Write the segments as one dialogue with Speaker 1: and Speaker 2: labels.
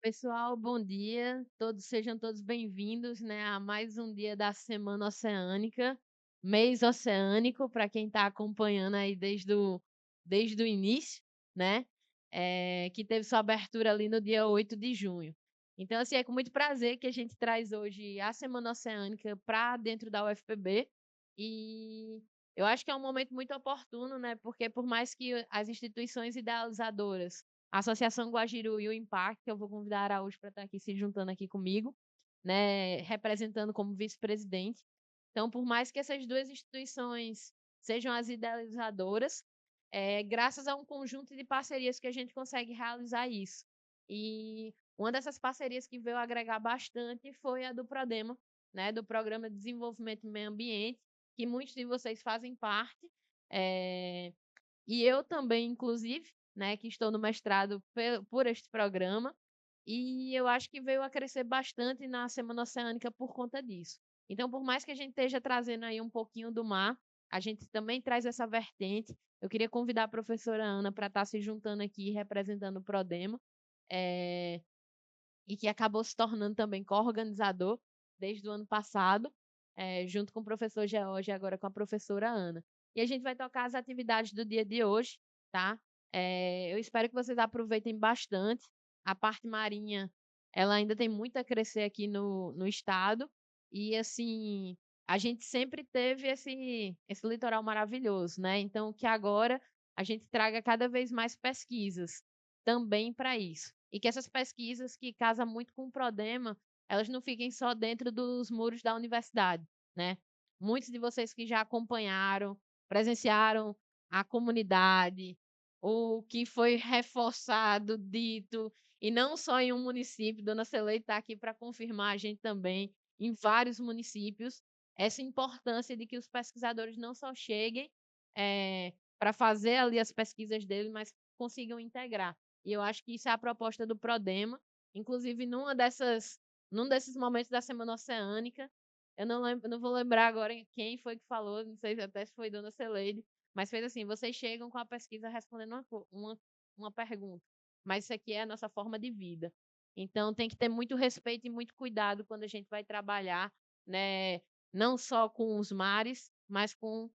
Speaker 1: Pessoal, bom dia. Todos sejam todos bem-vindos, né, a mais um dia da Semana Oceânica, mês oceânico, para quem está acompanhando aí desde o início, né, que teve sua abertura ali no dia 8 de junho. Então, assim, é com muito prazer que a gente traz hoje a Semana Oceânica para dentro da UFPB, e eu acho que é um momento muito oportuno, né, porque por mais que as instituições idealizadoras, a Associação Guajiru e o Impacto, que eu vou convidar a Araújo para estar aqui se juntando aqui comigo, né, representando como vice-presidente. Então, por mais que essas duas instituições sejam as idealizadoras, graças a um conjunto de parcerias que a gente consegue realizar isso. E uma dessas parcerias que veio agregar bastante foi a do Prodema, né, do Programa de Desenvolvimento e Meio Ambiente, que muitos de vocês fazem parte. É, e eu também, inclusive, né, que estou no mestrado por este programa, e eu acho que veio a crescer bastante na Semana Oceânica por conta disso. Então, por mais que a gente esteja trazendo aí um pouquinho do mar, a gente também traz essa vertente. Eu queria convidar a professora Ana para estar se juntando aqui, representando o Prodema, eh, e que acabou se tornando também co-organizador desde o ano passado, junto com o professor George e agora com a professora Ana. E a gente vai tocar as atividades do dia de hoje, tá? Eu espero que vocês aproveitem bastante. A parte marinha, ela ainda tem muito a crescer aqui no estado. E, assim, a gente sempre teve esse litoral maravilhoso, né? Então, que agora a gente traga cada vez mais pesquisas também para isso. E que essas pesquisas que casam muito com o Prodema, elas não fiquem só dentro dos muros da universidade, né. Muitos de vocês que já acompanharam, presenciaram a comunidade, o que foi reforçado, dito, e não só em um município, dona Celeide está aqui para confirmar a gente também, em vários municípios, essa importância de que os pesquisadores não só cheguem, para fazer ali as pesquisas dele, mas consigam integrar. E eu acho que isso é a proposta do Prodema, inclusive num desses momentos da Semana Oceânica, eu não vou lembrar agora quem foi que falou, não sei até se foi dona Celeide, mas fez assim: "Vocês chegam com a pesquisa respondendo uma pergunta, mas isso aqui é a nossa forma de vida". Então tem que ter muito respeito e muito cuidado quando a gente vai trabalhar, né, não só com os mares, mas com,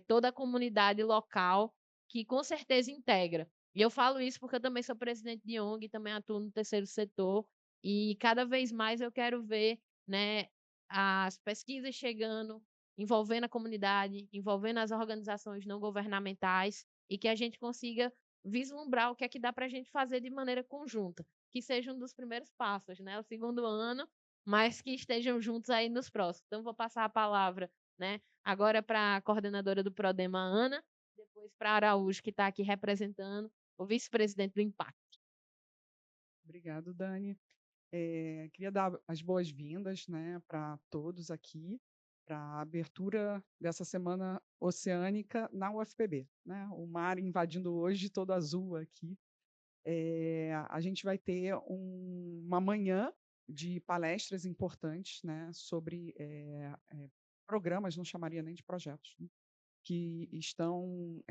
Speaker 1: toda a comunidade local, que com certeza integra. E eu falo isso porque eu também sou presidente de ONG, também atuo no terceiro setor, e cada vez mais eu quero ver, né, as pesquisas chegando, envolvendo a comunidade, envolvendo as organizações não governamentais, e que a gente consiga vislumbrar o que é que dá para a gente fazer de maneira conjunta, que seja um dos primeiros passos, né, o segundo ano, mas que estejam juntos aí nos próximos. Então vou passar a palavra, né, agora para a coordenadora do Prodema, Ana, depois para Araújo, que está aqui representando o vice-presidente do Impacto.
Speaker 2: Obrigado, Dani. Queria dar as boas-vindas, né, para todos aqui, para a abertura dessa Semana Oceânica na UFPB, né? O mar invadindo hoje todo azul aqui. A gente vai ter uma manhã de palestras importantes, né, sobre programas, não chamaria nem de projetos, né, que estão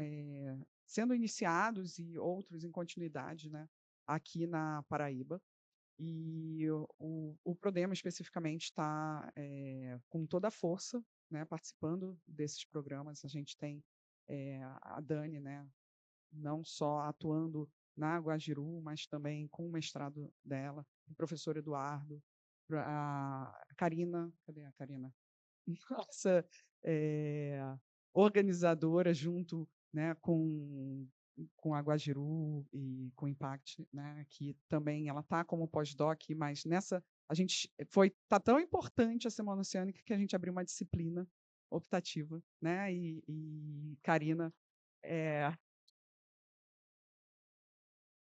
Speaker 2: sendo iniciados e outros em continuidade, né, aqui na Paraíba. E o Prodema especificamente está com toda a força, né, participando desses programas. A gente tem a Dani, né, não só atuando na Guajiru, mas também com o mestrado dela, o professor Eduardo, a Karina, cadê a Karina? Nossa, eh, organizadora junto, né, com a Guajiru e com o Impact, né, que também ela está como pós-doc, mas nessa a gente tá tão importante a Semana Oceânica que a gente abriu uma disciplina optativa, né, e é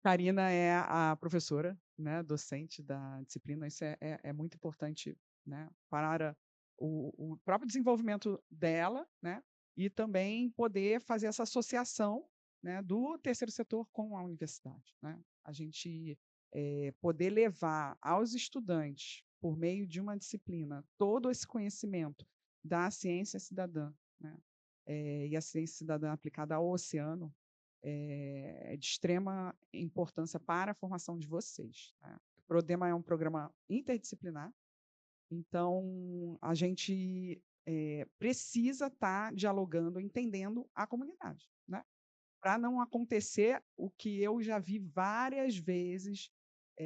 Speaker 2: Karina é a professora, né, docente da disciplina. Isso é muito importante, né, para o próprio desenvolvimento dela, né, e também poder fazer essa associação, né, do terceiro setor com a universidade, né. A gente, poder levar aos estudantes, por meio de uma disciplina, todo esse conhecimento da ciência cidadã, né, e a ciência cidadã aplicada ao oceano, é de extrema importância para a formação de vocês, tá. Prodema é um programa interdisciplinar, então a gente precisa estar dialogando, entendendo a comunidade, né? Para não acontecer o que eu já vi várias vezes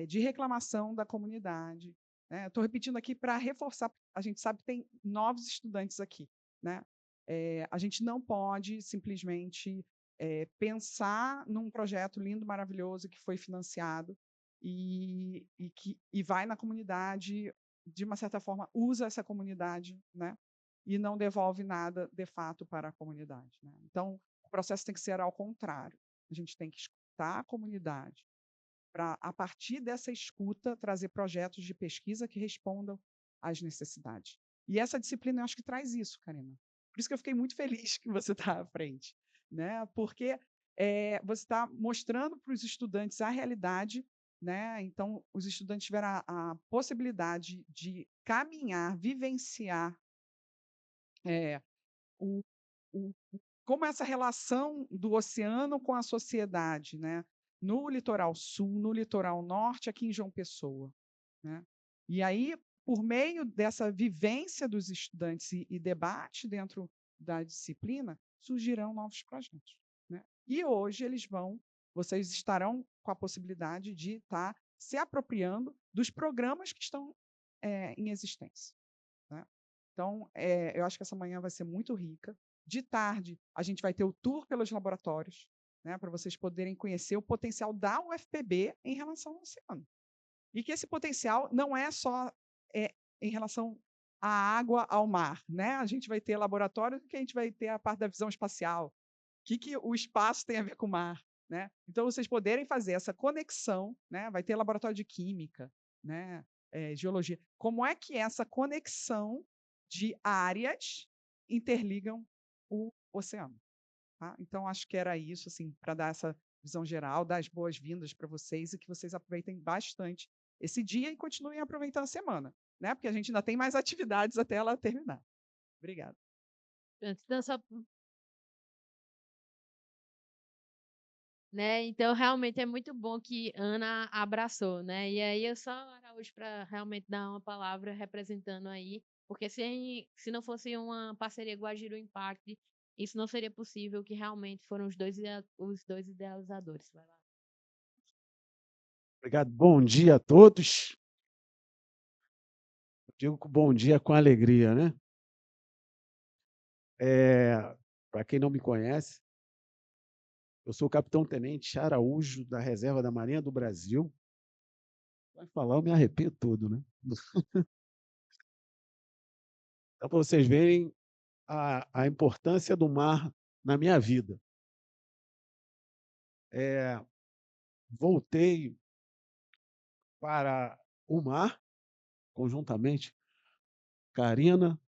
Speaker 2: de reclamação da comunidade. Estou repetindo aqui para reforçar, a gente sabe que tem novos estudantes aqui, né? A gente não pode simplesmente pensar num projeto lindo, maravilhoso que foi financiado e vai na comunidade, de uma certa forma, usa essa comunidade, né? E não devolve nada de fato para a comunidade, né? Então, o processo tem que ser ao contrário. A gente tem que escutar a comunidade para, a partir dessa escuta, trazer projetos de pesquisa que respondam às necessidades. E essa disciplina, eu acho que traz isso, Karina. Por isso que eu fiquei muito feliz que você está à frente, né? Porque você está mostrando para os estudantes a realidade, né? Então, os estudantes tiveram a possibilidade de caminhar, vivenciar o, o, como essa relação do oceano com a sociedade, né? No litoral sul, no litoral norte, aqui em João Pessoa, né? E aí, por meio dessa vivência dos estudantes e debate dentro da disciplina, surgirão novos projetos, né? E hoje vocês estarão com a possibilidade de estar se apropriando dos programas que estão em existência, né? Então, eu acho que essa manhã vai ser muito rica. De tarde, a gente vai ter o tour pelos laboratórios, né, para vocês poderem conhecer o potencial da UFPB em relação ao oceano. E que esse potencial não é só em relação à água, ao mar, né? A gente vai ter laboratório que a gente vai ter a parte da visão espacial. O que o espaço tem a ver com o mar, né? Então, vocês poderem fazer essa conexão, né? Vai ter laboratório de química, né? Geologia. Como é que essa conexão de áreas interligam o oceano? Tá? Então, acho que era isso, assim, para dar essa visão geral, dar as boas-vindas para vocês e que vocês aproveitem bastante esse dia e continuem aproveitando a semana, né? Porque a gente ainda tem mais atividades até ela terminar. Obrigada.
Speaker 1: Então, né, então realmente é muito bom que Ana abraçou, né, e aí eu só Araújo para realmente dar uma palavra representando aí, porque se não fosse uma parceria Guajiru Impact, isso não seria possível, que realmente foram os dois idealizadores. Vai lá.
Speaker 3: Obrigado. Bom dia a todos. Eu digo que bom dia com alegria, né? Para quem não me conhece, eu sou o capitão-tenente Araújo, da Reserva da Marinha do Brasil. Vai falar, eu me arrepio todo, né? Então, para vocês verem a importância do mar na minha vida. Voltei para o mar, conjuntamente.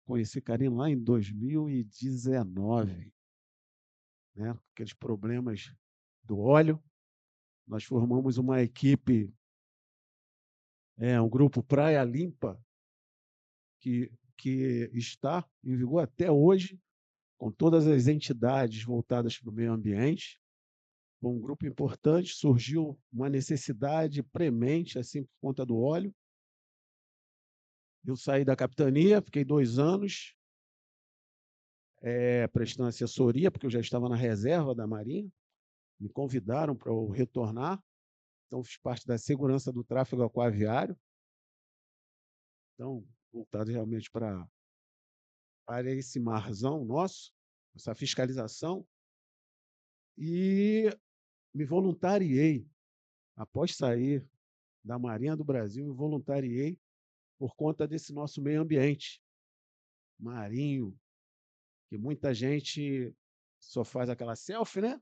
Speaker 3: Conheci Karina lá em 2019, né? Aqueles problemas do óleo. Nós formamos uma equipe, um grupo Praia Limpa, que está em vigor até hoje, com todas as entidades voltadas para o meio ambiente. Foi um grupo importante, surgiu uma necessidade premente, assim, por conta do óleo. Eu saí da capitania, fiquei 2 anos prestando assessoria, porque eu já estava na reserva da Marinha. Me convidaram para eu retornar. Então, fiz parte da segurança do tráfego aquaviário. Então, voltado realmente para esse marzão nosso, essa fiscalização, e me voluntariei, após sair da Marinha do Brasil, me voluntariei por conta desse nosso meio ambiente marinho, que muita gente só faz aquela selfie, né?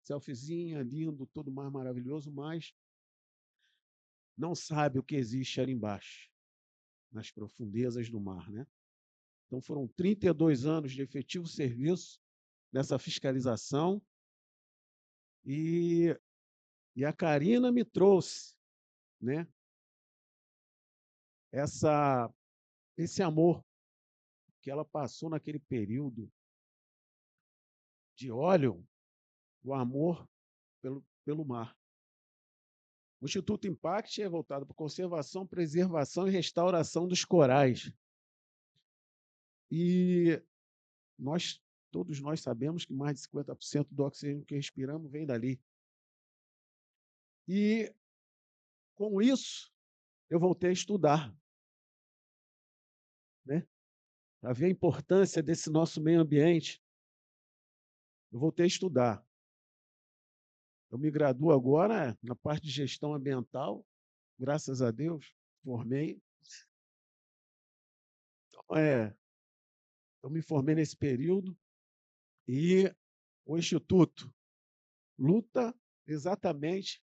Speaker 3: Selfiezinha, lindo, tudo mais maravilhoso, mas não sabe o que existe ali embaixo, nas profundezas do mar, né? Então, foram 32 anos de efetivo serviço nessa fiscalização e a Karina me trouxe, né, esse amor que ela passou naquele período de óleo, o amor pelo mar. O Instituto Impact é voltado para conservação, preservação e restauração dos corais. E todos nós sabemos que mais de 50% do oxigênio que respiramos vem dali. E, com isso, eu voltei a estudar, né? Para ver a importância desse nosso meio ambiente. Eu voltei a estudar. Eu me graduo agora na parte de gestão ambiental, graças a Deus, formei. Então, eu me formei nesse período e o Instituto luta exatamente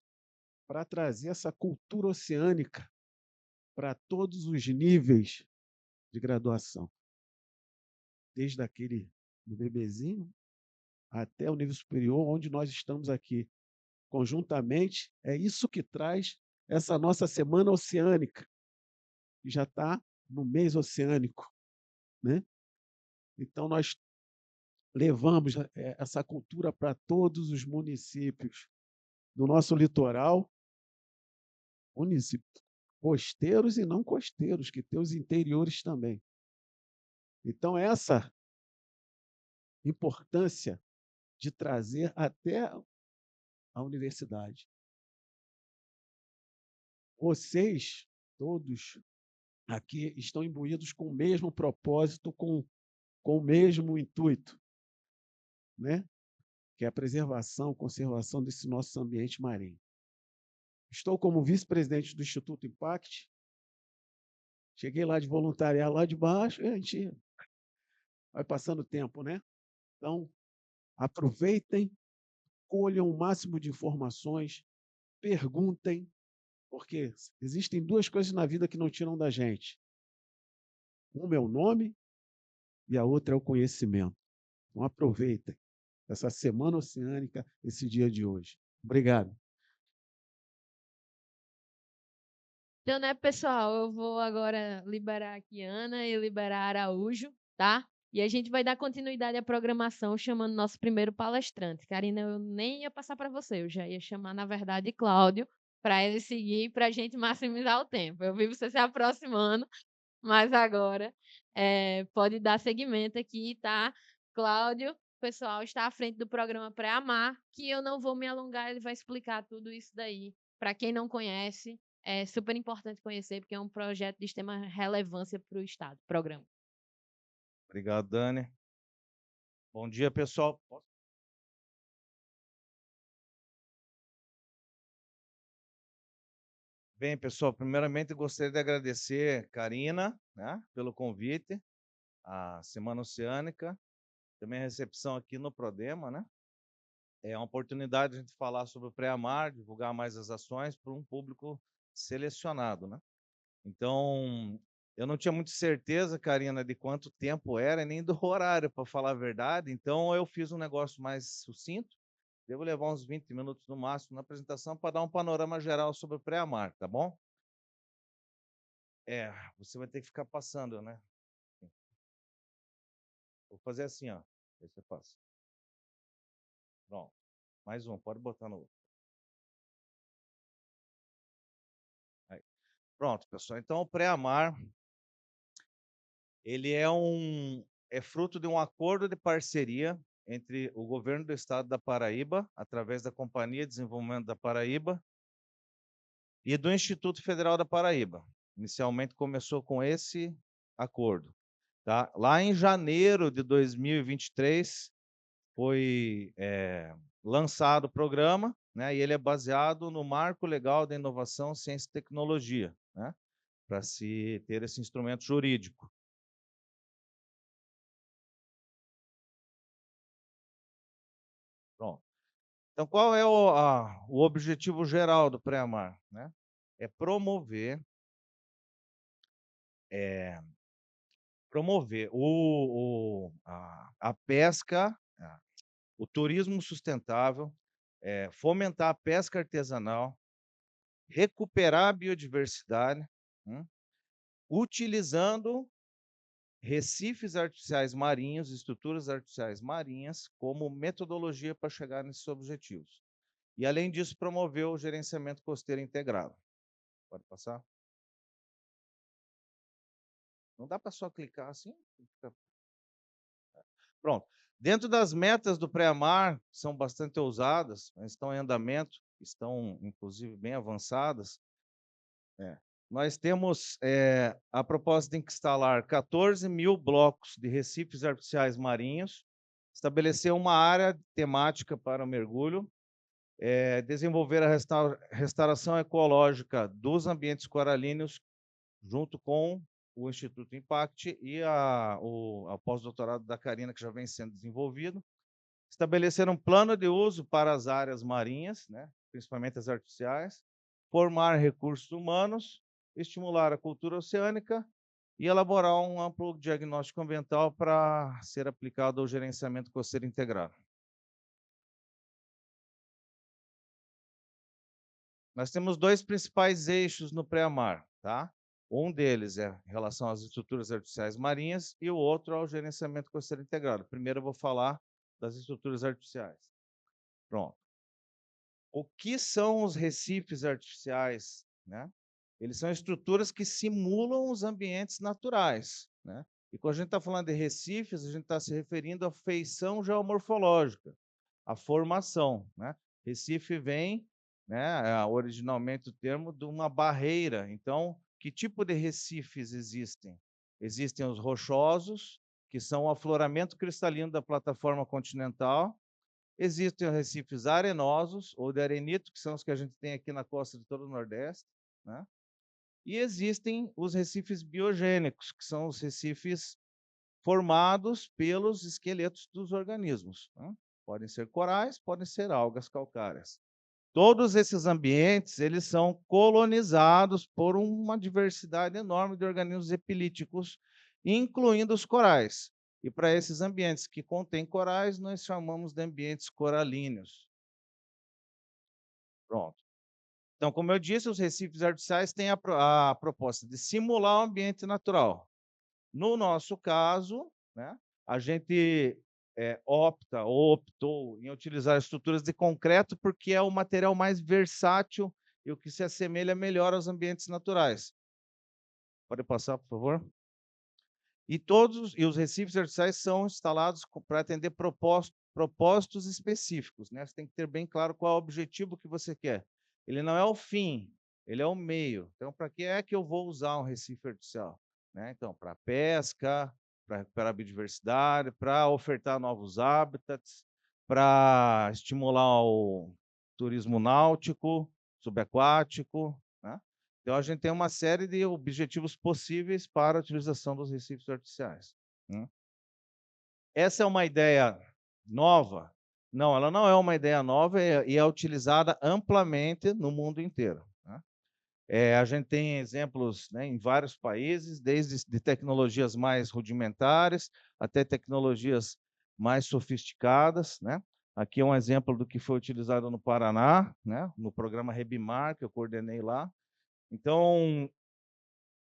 Speaker 3: para trazer essa cultura oceânica para todos os níveis de graduação, desde aquele do bebezinho até o nível superior, onde nós estamos aqui. Conjuntamente, é isso que traz essa nossa Semana Oceânica, que já está no mês oceânico, né? Então, nós levamos essa cultura para todos os municípios do nosso litoral, municípios costeiros e não costeiros, que tem os interiores também. Então, essa importância de trazer até a universidade. Vocês, todos aqui, estão imbuídos com o mesmo propósito, com o mesmo intuito, né? Que é a preservação, conservação desse nosso ambiente marinho. Estou como vice-presidente do Instituto Impact. Cheguei lá de voluntariado lá de baixo, e a gente vai passando tempo, né? Então, aproveitem, colham o máximo de informações, perguntem, porque existem duas coisas na vida que não tiram da gente. Uma é o nome e a outra é o conhecimento. Então, aproveitem essa Semana Oceânica, esse dia de hoje. Obrigado.
Speaker 1: Então, né, pessoal, eu vou agora liberar aqui Ana e liberar Araújo, tá? E a gente vai dar continuidade à programação chamando nosso primeiro palestrante. Karina, eu nem ia passar para você, eu já ia chamar, na verdade, Cláudio, para ele seguir, para a gente maximizar o tempo. Eu vi você se aproximando, mas agora pode dar seguimento aqui, tá? Cláudio, o pessoal está à frente do programa Pré-Amar, que eu não vou me alongar, ele vai explicar tudo isso daí. Para quem não conhece, é super importante conhecer, porque é um projeto de extrema relevância para o Estado, programa.
Speaker 4: Obrigado, Dani. Bom dia, pessoal. Bem, pessoal, primeiramente gostaria de agradecer Karina, né, pelo convite à Semana Oceânica, também a recepção aqui no Prodema, né? É uma oportunidade de a gente falar sobre o Pré-Amar, divulgar mais as ações para um público selecionado, né? Então, eu não tinha muita certeza, Karina, de quanto tempo era, nem do horário, para falar a verdade, então eu fiz um negócio mais sucinto. Devo levar uns 20 minutos no máximo na apresentação para dar um panorama geral sobre o Pré-Amar, tá bom? Você vai ter que ficar passando, né? Vou fazer assim, ó. Aí você passa. Pronto. Mais um, pode botar no outro. Aí. Pronto, pessoal. Então, o Pré-Amar, ele é fruto de um acordo de parceria entre o governo do estado da Paraíba, através da Companhia de Desenvolvimento da Paraíba, e do Instituto Federal da Paraíba. Inicialmente começou com esse acordo. Tá? Lá em janeiro de 2023, foi lançado o programa, né? E ele é baseado no Marco Legal da Inovação, Ciência e Tecnologia, né? Para se ter esse instrumento jurídico. Pronto. Então, qual é o objetivo geral do Pré-Amar, né? É promover a pesca, o turismo sustentável, fomentar a pesca artesanal, recuperar a biodiversidade, utilizando recifes artificiais marinhos, estruturas artificiais marinhas, como metodologia para chegar nesses objetivos. E, além disso, promoveu o gerenciamento costeiro integrado. Pode passar? Não dá para só clicar assim? Pronto. Dentro das metas do pré-amar, que são bastante ousadas, mas estão em andamento, estão, inclusive, bem avançadas, nós temos a proposta de instalar 14 mil blocos de recifes artificiais marinhos, estabelecer uma área temática para o mergulho, desenvolver a restauração ecológica dos ambientes coralinos, junto com o Instituto Impact e a pós-doutorado da Karina, que já vem sendo desenvolvido. Estabelecer um plano de uso para as áreas marinhas, né, principalmente as artificiais, formar recursos humanos, estimular a cultura oceânica e elaborar um amplo diagnóstico ambiental para ser aplicado ao gerenciamento costeiro integrado. Nós temos dois principais eixos no pré-amar, tá? Um deles é em relação às estruturas artificiais marinhas e o outro ao gerenciamento costeiro integrado. Primeiro eu vou falar das estruturas artificiais. Pronto. O que são os recifes artificiais, né? Eles são estruturas que simulam os ambientes naturais, né? E quando a gente está falando de recifes, a gente está se referindo à feição geomorfológica, à formação, né? Recife vem, né, originalmente o termo, de uma barreira. Então, que tipo de recifes existem? Existem os rochosos, que são o afloramento cristalino da plataforma continental. Existem os recifes arenosos, ou de arenito, que são os que a gente tem aqui na costa de todo o Nordeste, né? E existem os recifes biogênicos, que são os recifes formados pelos esqueletos dos organismos, né? Podem ser corais, podem ser algas calcárias. Todos esses ambientes, eles são colonizados por uma diversidade enorme de organismos epilíticos, incluindo os corais. E para esses ambientes que contêm corais, nós chamamos de ambientes coralíneos. Pronto. Então, como eu disse, os recifes artificiais têm a proposta de simular o ambiente natural. No nosso caso, né, a gente opta ou optou em utilizar estruturas de concreto porque é o material mais versátil e o que se assemelha melhor aos ambientes naturais. Pode passar, por favor? E os recifes artificiais são instalados para atender propósitos específicos, né? Você tem que ter bem claro qual é o objetivo que você quer. Ele não é o fim, ele é o meio. Então, para que é que eu vou usar um recife artificial? Né? Então, para pesca, para recuperar a biodiversidade, para ofertar novos hábitats, para estimular o turismo náutico, subaquático, né? Então, a gente tem uma série de objetivos possíveis para a utilização dos recifes artificiais, né? Essa é uma ideia nova? Não, ela não é uma ideia nova e é utilizada amplamente no mundo inteiro, né? A gente tem exemplos, né, em vários países, desde de tecnologias mais rudimentares até tecnologias mais sofisticadas, né? Aqui é um exemplo do que foi utilizado no Paraná, né, no programa Rebimar, que eu coordenei lá. Então,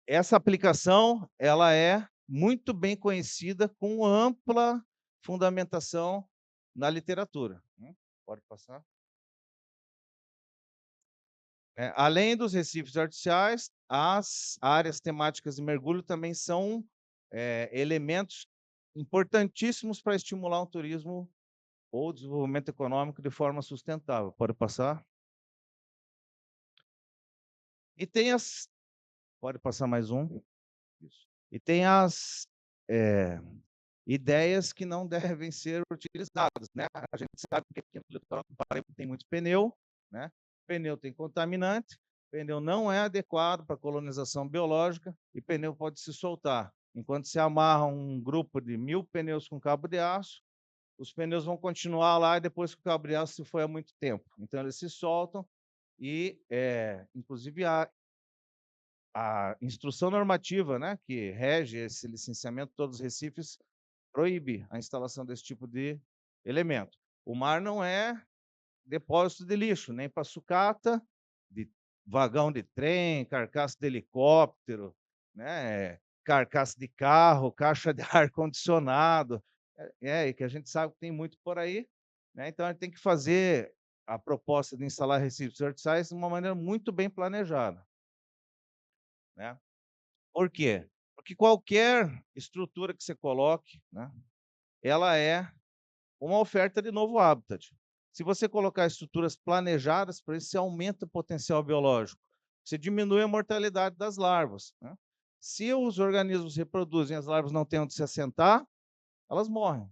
Speaker 4: essa aplicação ela é muito bem conhecida, com ampla fundamentação na literatura. Pode passar. Além dos recifes artificiais, as áreas temáticas de mergulho também são elementos importantíssimos para estimular um turismo ou desenvolvimento econômico de forma sustentável. Pode passar? E tem as... Pode passar mais um? Isso. E tem as ideias que não devem ser utilizadas, né? A gente sabe que aqui no litoral do Paraíba tem muito pneu, né? Pneu tem contaminante, pneu não é adequado para colonização biológica e pneu pode se soltar. Enquanto se amarra um grupo de 1000 pneus com cabo de aço, os pneus vão continuar lá depois que o cabo de aço se foi há muito tempo. Então, eles se soltam e, inclusive, a instrução normativa, né, que rege esse licenciamento de todos os recifes proíbe a instalação desse tipo de elemento. O mar não é depósito de lixo, nem para sucata, de vagão de trem, carcaça de helicóptero, né, carcaça de carro, caixa de ar-condicionado, e que a gente sabe que tem muito por aí, né? Então, a gente tem que fazer a proposta de instalar recifes verticais de uma maneira muito bem planejada, né? Por quê? Porque qualquer estrutura que você coloque, né, ela é uma oferta de novo habitat. Se você colocar estruturas planejadas para isso, você aumenta o potencial biológico, você diminui a mortalidade das larvas, né? Se os organismos reproduzem, as larvas não têm onde se assentar, elas morrem,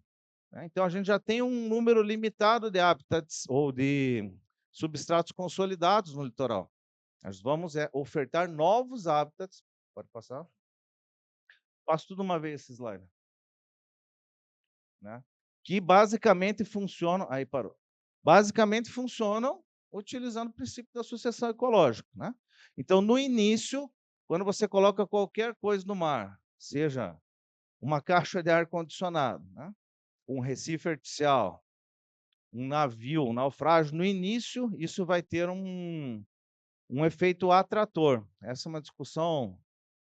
Speaker 4: né? Então, a gente já tem um número limitado de habitats ou de substratos consolidados no litoral. Nós vamos ofertar novos habitats. Pode passar? Passo tudo uma vez esse slide. Né? Que basicamente funcionam. Aí parou. Basicamente funcionam utilizando o princípio da sucessão ecológica, né? Então, no início, quando você coloca qualquer coisa no mar, seja uma caixa de ar-condicionado, né, um recife artificial, um navio, um naufrágio, no início, isso vai ter um efeito atrator. Essa é uma discussão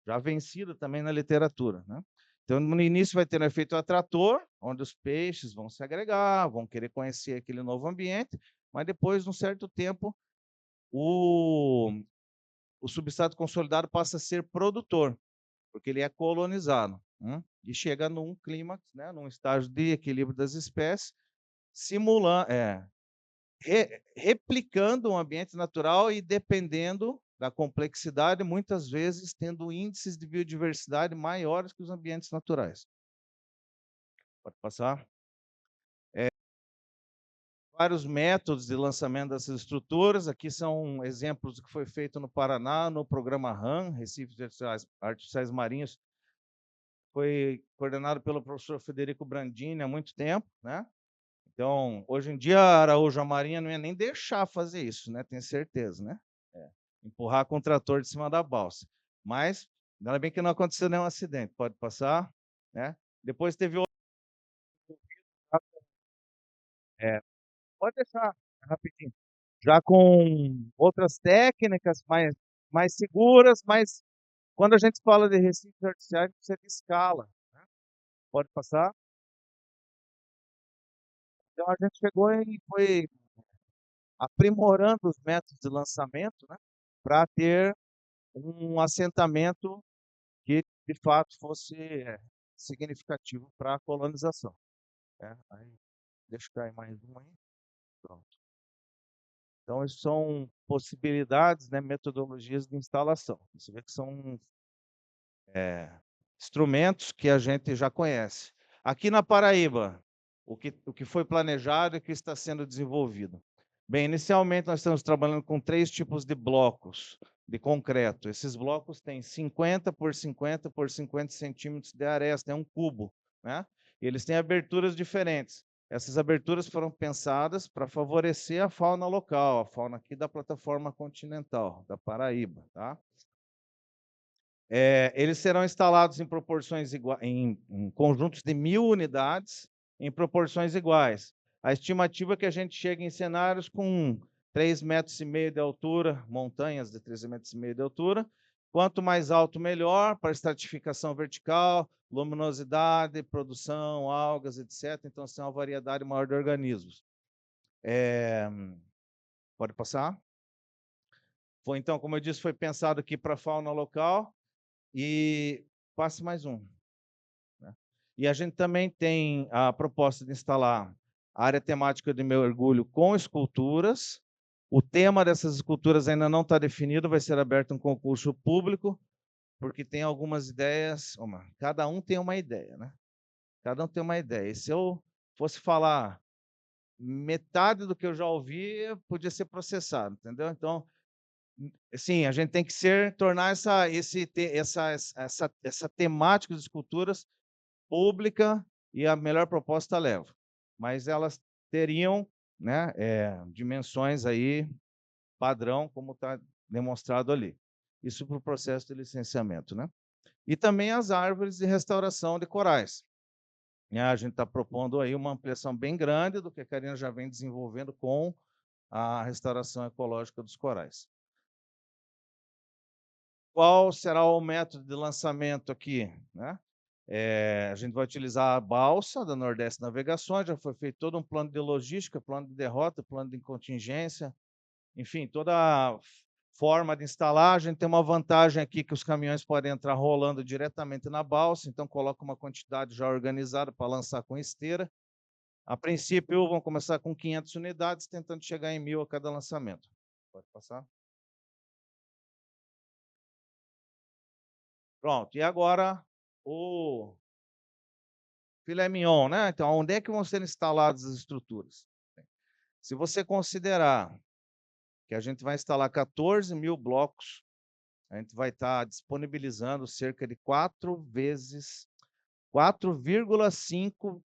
Speaker 4: já vencida também na literatura, né? Então, no início vai ter um efeito atrator, onde os peixes vão se agregar, vão querer conhecer aquele novo ambiente, mas depois, num certo tempo, o substrato consolidado passa a ser produtor, porque ele é colonizado, né? E chega num clímax, né, num estágio de equilíbrio das espécies, simulando, replicando um ambiente natural e dependendo da complexidade, muitas vezes tendo índices de biodiversidade maiores que os ambientes naturais. Pode passar? Vários métodos de lançamento dessas estruturas. Aqui são exemplos do que foi feito no Paraná, no programa RAM, Recifes Artificiais Marinhos, foi coordenado pelo professor Federico Brandini há muito tempo, né? Então, hoje em dia, a Araújo, a Marinha não ia nem deixar fazer isso, né? Tenho certeza, né? Empurrar com o trator de cima da balsa. Mas, ainda bem que não aconteceu nenhum acidente. Pode passar, né? Depois teve outro. Pode deixar, rapidinho. Já com outras técnicas mais seguras, mas quando a gente fala de recifes artificiais, você de escala, né? Pode passar. Então, a gente chegou e foi aprimorando os métodos de lançamento, né, para ter um assentamento que, de fato, fosse significativo para a colonização. Aí, deixa eu cair mais um aí. Pronto. Então, isso são possibilidades, né, metodologias de instalação. Você vê que são instrumentos que a gente já conhece. Aqui na Paraíba, o que foi planejado e o que está sendo desenvolvido. Bem, inicialmente nós estamos trabalhando com 3 tipos de blocos de concreto. Esses blocos têm 50 por 50 por 50 centímetros de aresta, é um cubo, né? E eles têm aberturas diferentes. Essas aberturas foram pensadas para favorecer a fauna local, a fauna aqui da plataforma continental, da Paraíba, tá? Eles serão instalados em proporções iguais, em conjuntos de 1.000 unidades, em proporções iguais. A estimativa é que a gente chegue em cenários com 3,5 metros de altura, montanhas de 13,5 metros de altura. Quanto mais alto, melhor, para estratificação vertical, luminosidade, produção, algas, etc. Então, tem uma variedade maior de organismos. Pode passar? Então, como eu disse, foi pensado aqui para a fauna local. E passe mais um. Né? E a gente também tem a proposta de instalar a área temática de mergulho com esculturas. O tema dessas esculturas ainda não está definido, vai ser aberto um concurso público, porque tem algumas ideias, cada um tem uma ideia, né? Cada um tem uma ideia. E se eu fosse falar metade do que eu já ouvi, podia ser processado, entendeu? Então, sim, a gente tem que tornar essa temática de esculturas pública e a melhor proposta leva. Mas elas teriam, né, dimensões aí padrão, como está demonstrado ali. Isso para o processo de licenciamento, né? E também as árvores de restauração de corais. A gente está propondo aí uma ampliação bem grande do que a Karina já vem desenvolvendo com a restauração ecológica dos corais. Qual será o método de lançamento aqui, né? A gente vai utilizar a balsa da Nordeste Navegações, já foi feito todo um plano de logística, plano de derrota, plano de contingência, enfim, toda a forma de instalar. A gente tem uma vantagem aqui que os caminhões podem entrar rolando diretamente na balsa, então coloca uma quantidade já organizada para lançar com esteira. A princípio, vão começar com 500 unidades, tentando chegar em 1.000 a cada lançamento. Pode passar. Pronto, e agora o filé mignon, né? Então, onde é que vão ser instaladas as estruturas? Se você considerar que a gente vai instalar 14.000 blocos, a gente vai estar disponibilizando cerca de 4,5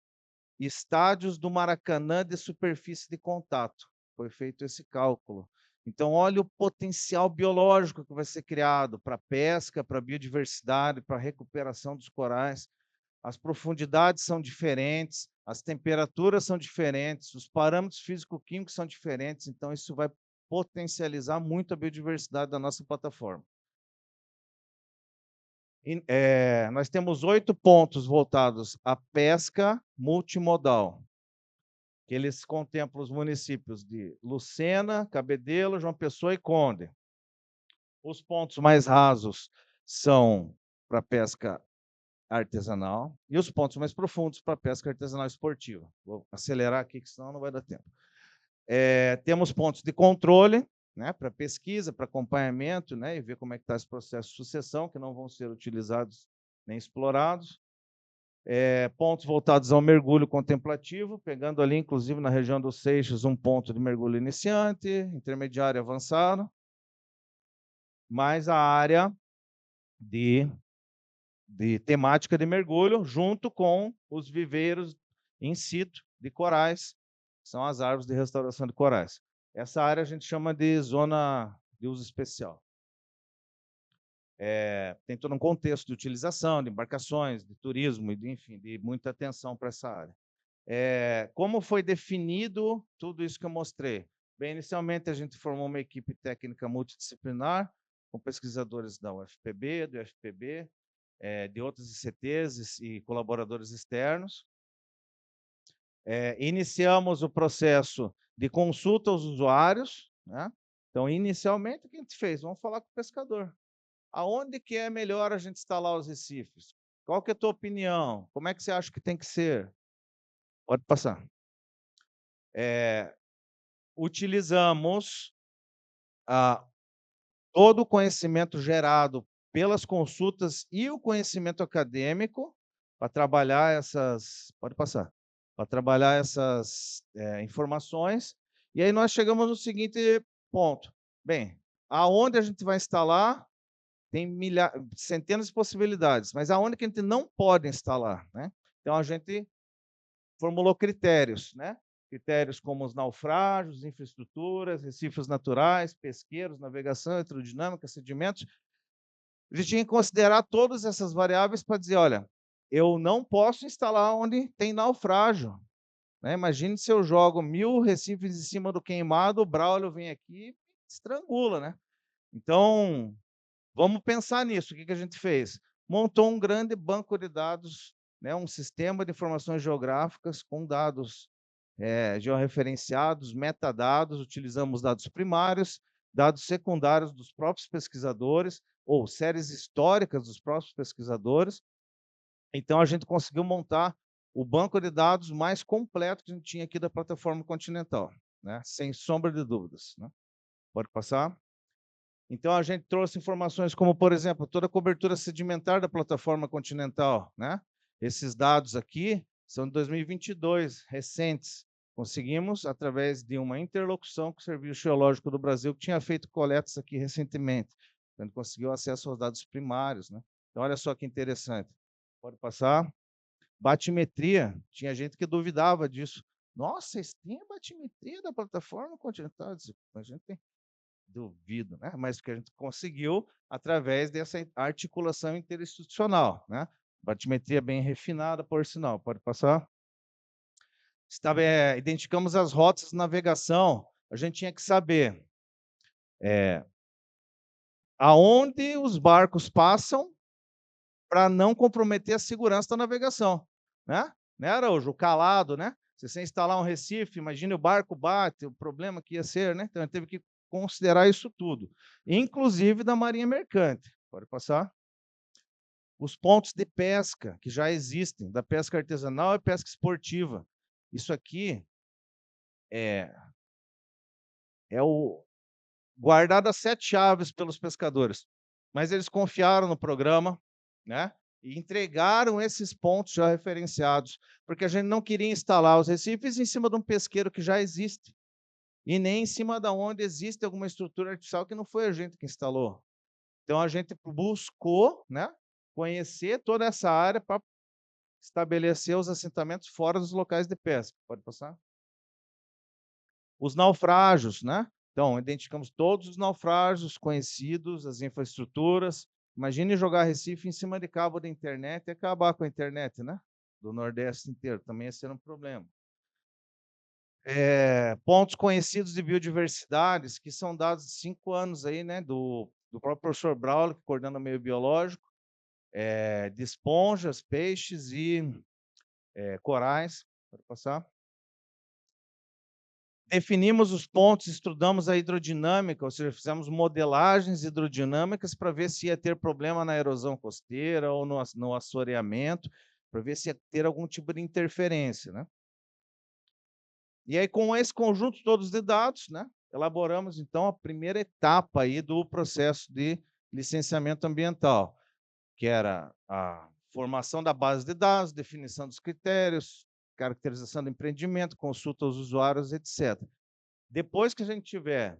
Speaker 4: estádios do Maracanã de superfície de contato. Foi feito esse cálculo. Então, olha o potencial biológico que vai ser criado para pesca, para biodiversidade, para recuperação dos corais. As profundidades são diferentes, as temperaturas são diferentes, os parâmetros físico-químicos são diferentes, então isso vai potencializar muito a biodiversidade da nossa plataforma. Nós temos 8 pontos voltados à pesca multimodal, que eles contemplam os municípios de Lucena, Cabedelo, João Pessoa e Conde. Os pontos mais rasos são para pesca artesanal e os pontos mais profundos para pesca artesanal esportiva. Vou acelerar aqui, que senão não vai dar tempo. Temos pontos de controle, né, para pesquisa, para acompanhamento, né, e ver como é que está esse processo de sucessão, que não vão ser utilizados nem explorados. Pontos voltados ao mergulho contemplativo, pegando ali, inclusive, na região dos Seixos, um ponto de mergulho iniciante, intermediário e avançado, mais a área de temática de mergulho, junto com os viveiros in situ de corais, que são as árvores de restauração de corais. Essa área a gente chama de zona de uso especial. Tem todo um contexto de utilização, de embarcações, de turismo, enfim, de muita atenção para essa área. Como foi definido tudo isso que eu mostrei? Bem, inicialmente a gente formou uma equipe técnica multidisciplinar, com pesquisadores da UFPB, do IFPB, de outros ICTs e colaboradores externos. Iniciamos o processo de consulta aos usuários, né? Então, inicialmente, o que a gente fez? Vamos falar com o pescador. Aonde que é melhor a gente instalar os recifes? Qual que é a tua opinião? Como é que você acha que tem que ser? Pode passar. Utilizamos todo o conhecimento gerado pelas consultas e o conhecimento acadêmico para trabalhar essas... Pode passar. Para trabalhar essas informações. E aí nós chegamos no seguinte ponto. Bem, aonde a gente vai instalar, tem centenas de possibilidades, mas aonde que a gente não pode instalar, né? Então, a gente formulou critérios, né? Critérios como os naufrágios, infraestruturas, recifes naturais, pesqueiros, navegação, elerodinâmica, sedimentos. A gente tinha que considerar todas essas variáveis para dizer, olha, eu não posso instalar onde tem naufrágio, né? Imagine se eu jogo 1.000 recifes em cima do queimado, o Braulio vem aqui e estrangula, né? Então, vamos pensar nisso. O que a gente fez? Montou um grande banco de dados, né, um sistema de informações geográficas com dados georreferenciados, metadados, utilizamos dados primários, dados secundários dos próprios pesquisadores, ou séries históricas dos próprios pesquisadores. Então, a gente conseguiu montar o banco de dados mais completo que a gente tinha aqui da plataforma continental, né, sem sombra de dúvidas, né? Pode passar? Então, a gente trouxe informações como, por exemplo, toda a cobertura sedimentar da plataforma continental, né? Esses dados aqui são de 2022, recentes. Conseguimos, através de uma interlocução com o Serviço Geológico do Brasil, que tinha feito coletas aqui recentemente. Então, a gente conseguiu acesso aos dados primários, né? Então, olha só que interessante. Pode passar. Batimetria. Tinha gente que duvidava disso. Nossa, vocês têm a batimetria da plataforma continental? A gente tem. Duvido, né? Mas que a gente conseguiu através dessa articulação interinstitucional, né? Batimetria bem refinada, por sinal. Pode passar? Identificamos as rotas de navegação. A gente tinha que saber aonde os barcos passam para não comprometer a segurança da navegação, né? Né, Araújo? O calado, né? Se você instalar um recife, imagine o barco bate, o problema que ia ser, né? Então, teve que considerar isso tudo, inclusive da Marinha Mercante. Pode passar. Os pontos de pesca que já existem, da pesca artesanal e pesca esportiva. Isso aqui é o guardado a 7 chaves pelos pescadores, mas eles confiaram no programa, né? E entregaram esses pontos já referenciados, porque a gente não queria instalar os recifes em cima de um pesqueiro que já existe, e nem em cima da onde existe alguma estrutura artificial que não foi a gente que instalou. Então a gente buscou, né, conhecer toda essa área para estabelecer os assentamentos fora dos locais de pesca. Pode passar? Os naufrágios, né? Então, identificamos todos os naufrágios conhecidos, as infraestruturas. Imagine jogar Recife em cima de cabo da internet e acabar com a internet, né? Do Nordeste inteiro. Também ia ser um problema. Pontos conhecidos de biodiversidades, que são dados de 5 anos aí, né? Do próprio professor Braulio, que coordena o meio biológico, de esponjas, peixes e corais. Pode passar? Definimos os pontos, estudamos a hidrodinâmica, ou seja, fizemos modelagens hidrodinâmicas para ver se ia ter problema na erosão costeira ou no assoreamento, para ver se ia ter algum tipo de interferência, né? E aí, com esse conjunto todos de dados, né, elaboramos, então, a primeira etapa aí do processo de licenciamento ambiental, que era a formação da base de dados, definição dos critérios, caracterização do empreendimento, consulta aos usuários, etc. Depois que a gente tiver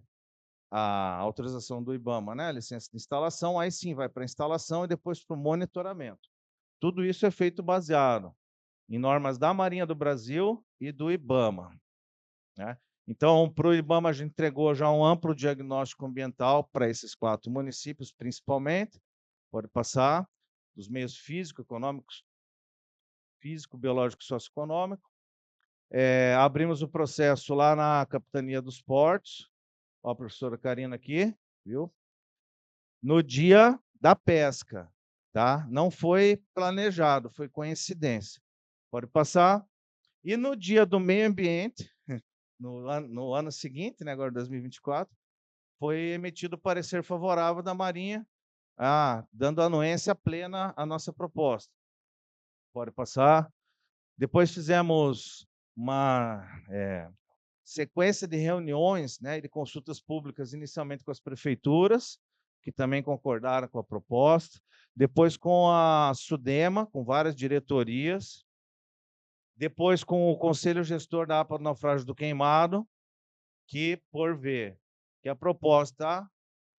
Speaker 4: a autorização do IBAMA, né, a licença de instalação, aí sim vai para a instalação e depois para o monitoramento. Tudo isso é feito baseado em normas da Marinha do Brasil e do IBAMA, né? Então, para o IBAMA, a gente entregou já um amplo diagnóstico ambiental para esses 4 municípios, principalmente. Pode passar, dos meios físico, econômicos, físico, biológico e socioeconômico. Abrimos o processo lá na Capitania dos Portos. Ó, a professora Karina aqui, viu? No dia da pesca, tá? Não foi planejado, foi coincidência. Pode passar. E no dia do meio ambiente, no ano seguinte, né, agora 2024, foi emitido o parecer favorável da Marinha, dando anuência plena à nossa proposta. Pode passar. Depois fizemos uma sequência de reuniões, né, e de consultas públicas, inicialmente com as prefeituras, que também concordaram com a proposta, depois com a SUDEMA, com várias diretorias, depois com o Conselho Gestor da APA do Naufrágio do Queimado, que, por ver que a proposta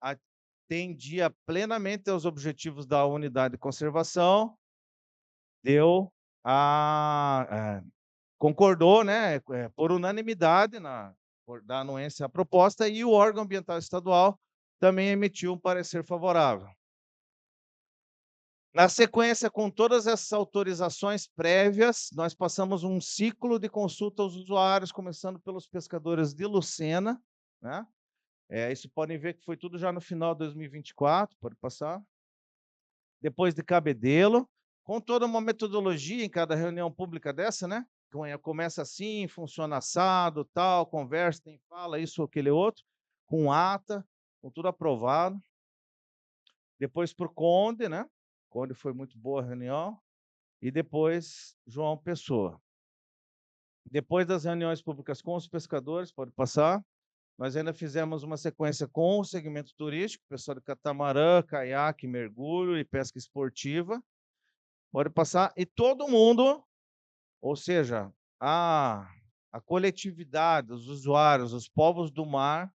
Speaker 4: atendia plenamente aos objetivos da unidade de conservação, concordou, né, por unanimidade por dar anuência à proposta, e o órgão ambiental estadual também emitiu um parecer favorável. Na sequência, com todas essas autorizações prévias, nós passamos um ciclo de consulta aos usuários, começando pelos pescadores de Lucena, né? Isso podem ver que foi tudo já no final de 2024, pode passar. Depois de Cabedelo, com toda uma metodologia em cada reunião pública dessa, né? Começa assim, funciona assado, tal, conversa, tem fala, isso ou aquele outro, com ata, com tudo aprovado. Depois para o Conde, né? Conde foi muito boa a reunião. E depois João Pessoa. Depois das reuniões públicas com os pescadores, pode passar, nós ainda fizemos uma sequência com o segmento turístico, pessoal de catamarã, caiaque, mergulho e pesca esportiva. Pode passar. E todo mundo, ou seja, a coletividade, os usuários, os povos do mar,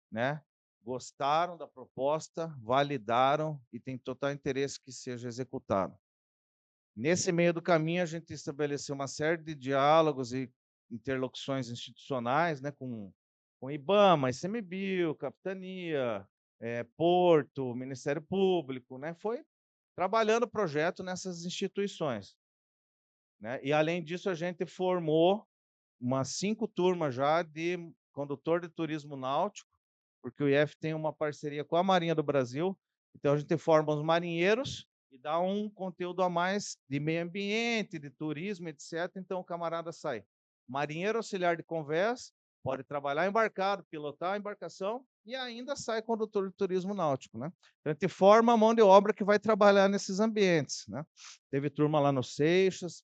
Speaker 4: né, gostaram da proposta, validaram e tem total interesse que seja executado. Nesse meio do caminho, a gente estabeleceu uma série de diálogos e interlocuções institucionais, né, com IBAMA, ICMBio, Capitania, Porto, Ministério Público, né, foi trabalhando o projeto nessas instituições, né? E, além disso, a gente formou umas 5 turmas já de condutor de turismo náutico, porque o IF tem uma parceria com a Marinha do Brasil, então a gente forma os marinheiros e dá um conteúdo a mais de meio ambiente, de turismo, etc. Então, o camarada sai marinheiro auxiliar de convés, pode trabalhar embarcado, pilotar a embarcação e ainda sai condutor de turismo náutico, né? Então, a gente forma a mão de obra que vai trabalhar nesses ambientes, né? Teve turma lá no Seixas,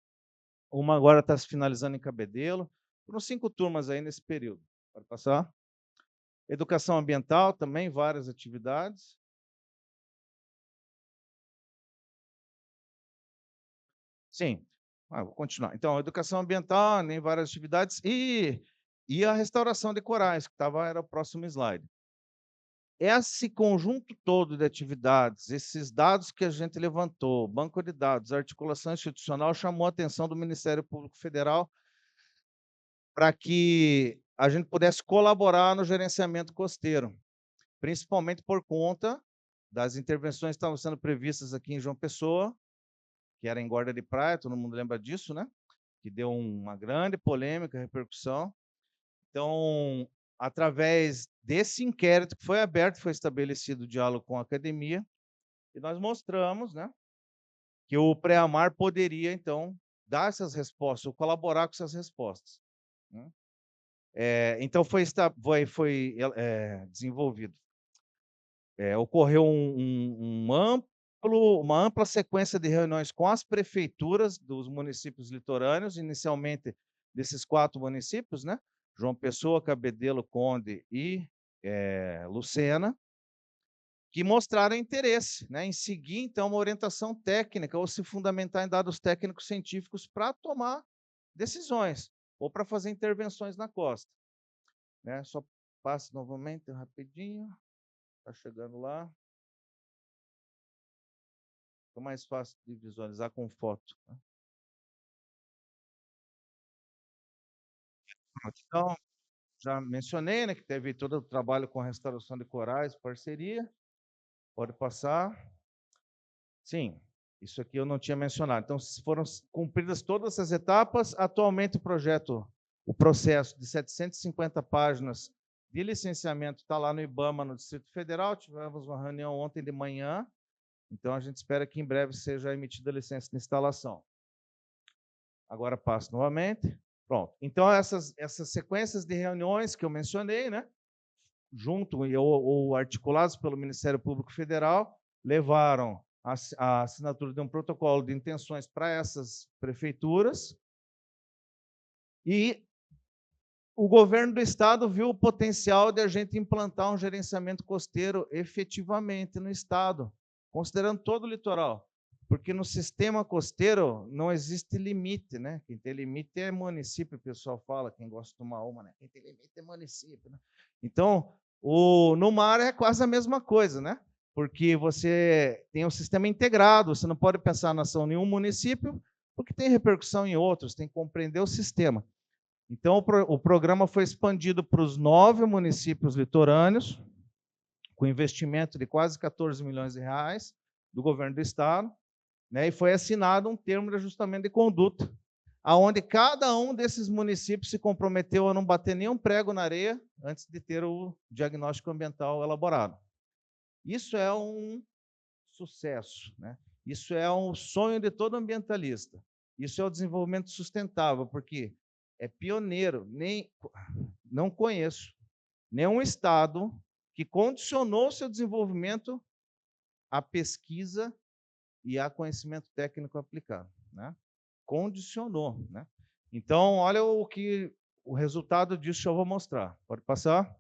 Speaker 4: uma agora está se finalizando em Cabedelo, foram 5 turmas aí nesse período. Pode passar. Educação ambiental também, várias atividades. Sim, vou continuar. Então, educação ambiental, nem várias atividades, e a restauração de corais, que era o próximo slide. Esse conjunto todo de atividades, esses dados que a gente levantou, banco de dados, articulação institucional, chamou a atenção do Ministério Público Federal para que a gente pudesse colaborar no gerenciamento costeiro, principalmente por conta das intervenções que estavam sendo previstas aqui em João Pessoa, que era em Guarda de Praia, todo mundo lembra disso, né? Que deu uma grande polêmica, repercussão. Então, através desse inquérito que foi aberto, foi estabelecido o diálogo com a academia, e nós mostramos, né, que o Pré-Amar poderia, então, dar essas respostas, ou colaborar com essas respostas, né? Então, foi desenvolvido. Ocorreu uma ampla sequência de reuniões com as prefeituras dos municípios litorâneos, inicialmente desses 4 municípios, né? João Pessoa, Cabedelo, Conde e Lucena, que mostraram interesse, né, em seguir, então, uma orientação técnica ou se fundamentar em dados técnicos científicos para tomar decisões ou para fazer intervenções na costa, né? Só passe novamente rapidinho, está chegando lá. Fica mais fácil de visualizar com foto, né? Então, já mencionei, né, que teve todo o trabalho com a restauração de corais, parceria. Pode passar. Sim, isso aqui eu não tinha mencionado. Então, foram cumpridas todas essas etapas. Atualmente, o processo de 750 páginas de licenciamento está lá no IBAMA, no Distrito Federal. Tivemos uma reunião ontem de manhã. Então, a gente espera que em breve seja emitida a licença de instalação. Agora passo novamente. Pronto. Então, essas sequências de reuniões que eu mencionei, né, junto ou articulados pelo Ministério Público Federal, levaram a assinatura de um protocolo de intenções para essas prefeituras, e o governo do estado viu o potencial de a gente implantar um gerenciamento costeiro efetivamente no estado, considerando todo o litoral, porque no sistema costeiro não existe limite, né? Quem tem limite é município, o pessoal fala, quem gosta de tomar uma, né? Quem tem limite é município, né? Então, no mar é quase a mesma coisa, né? Porque você tem um sistema integrado, você não pode pensar na ação em um município, porque tem repercussão em outros, tem que compreender o sistema. Então, o programa foi expandido para os 9 municípios litorâneos, com investimento de quase 14 milhões de reais do governo do estado, né? E foi assinado um termo de ajustamento de conduta, aonde cada um desses municípios se comprometeu a não bater nenhum prego na areia antes de ter o diagnóstico ambiental elaborado. Isso é um sucesso, né? Isso é um sonho de todo ambientalista. Isso é o desenvolvimento sustentável, porque é pioneiro. Não conheço nenhum estado que condicionou seu desenvolvimento à pesquisa e a conhecimento técnico aplicado, né? Condicionou, né? Então, olha o resultado disso eu vou mostrar. Pode passar?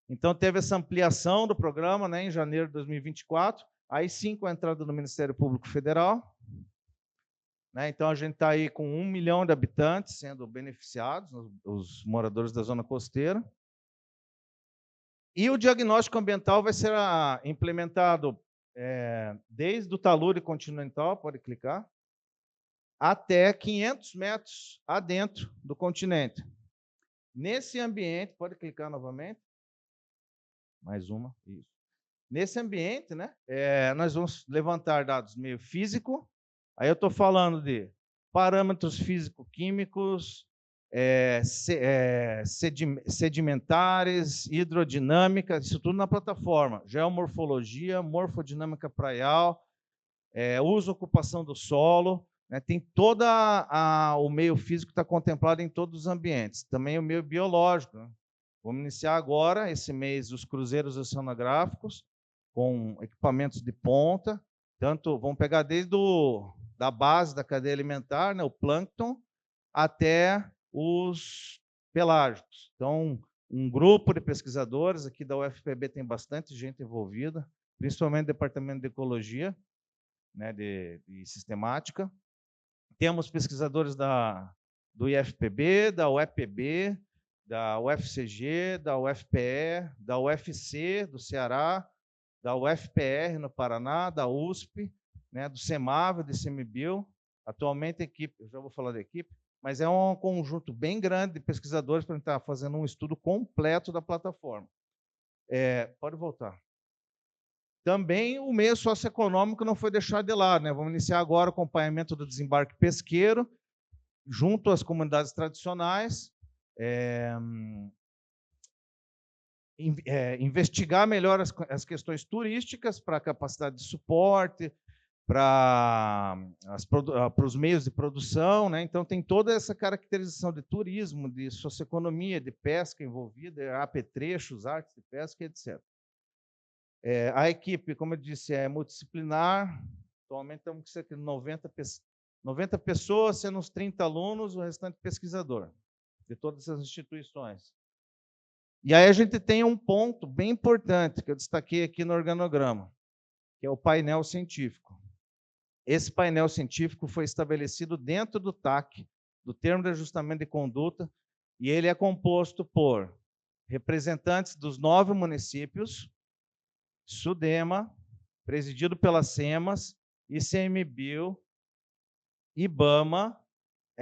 Speaker 4: Então, teve essa ampliação do programa, né, em janeiro de 2024, aí sim com a entrada do Ministério Público Federal, né? Então, a gente está aí com 1 milhão de habitantes sendo beneficiados, os moradores da zona costeira. E o diagnóstico ambiental vai ser implementado desde o talure continental, pode clicar, até 500 metros adentro do continente. Nesse ambiente, pode clicar novamente. Mais uma, isso. Nesse ambiente, né, nós vamos levantar dados meio físico. Aí eu estou falando de parâmetros físico-químicos, sedimentares, hidrodinâmica, isso tudo na plataforma. Geomorfologia, morfodinâmica praial, uso e ocupação do solo, né? Tem todo o meio físico que está contemplado em todos os ambientes. Também o meio biológico, né? Vamos iniciar agora, esse mês, os cruzeiros oceanográficos, com equipamentos de ponta. Vamos pegar desde da base da cadeia alimentar, né, o plâncton, até os pelágicos. Então, um grupo de pesquisadores aqui da UFPB tem bastante gente envolvida, principalmente o Departamento de Ecologia, né, de sistemática. Temos pesquisadores do IFPB, da UEPB, da UFCG, da UFPE, da UFC do Ceará, da UFPR no Paraná, da USP, né, do CEMAV, do ICMBio. Atualmente a equipe, eu já vou falar da equipe, mas é um conjunto bem grande de pesquisadores para estar fazendo um estudo completo da plataforma. Pode voltar. Também o meio socioeconômico não foi deixado de lado, né? Vamos iniciar agora o acompanhamento do desembarque pesqueiro, junto às comunidades tradicionais, investigar melhor as questões turísticas para a capacidade de suporte, para os meios de produção, né? Então tem toda essa caracterização de turismo, de socioeconomia, de pesca envolvida, apetrechos, artes de pesca, etc. A equipe, como eu disse, é multidisciplinar. Atualmente estamos com cerca de 90 pessoas, sendo uns 30 alunos, o restante pesquisador, de todas as instituições. E aí a gente tem um ponto bem importante, que eu destaquei aqui no organograma, que é o painel científico. Esse painel científico foi estabelecido dentro do TAC, do Termo de Ajustamento de Conduta, e ele é composto por representantes dos 9 municípios, SUDEMA, presidido pelas SEMAS, ICMBio, IBAMA,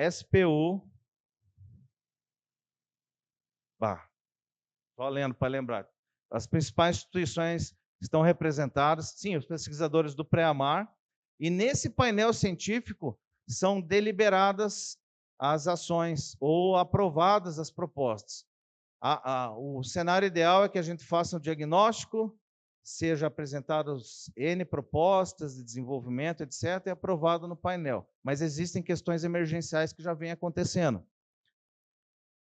Speaker 4: SPU. Só lendo para lembrar. As principais instituições estão representadas, sim, os pesquisadores do Pré-Amar, e nesse painel científico são deliberadas as ações ou aprovadas as propostas. O cenário ideal é que a gente faça um diagnóstico, seja apresentadas N propostas de desenvolvimento, etc., e aprovado no painel. Mas existem questões emergenciais que já vêm acontecendo.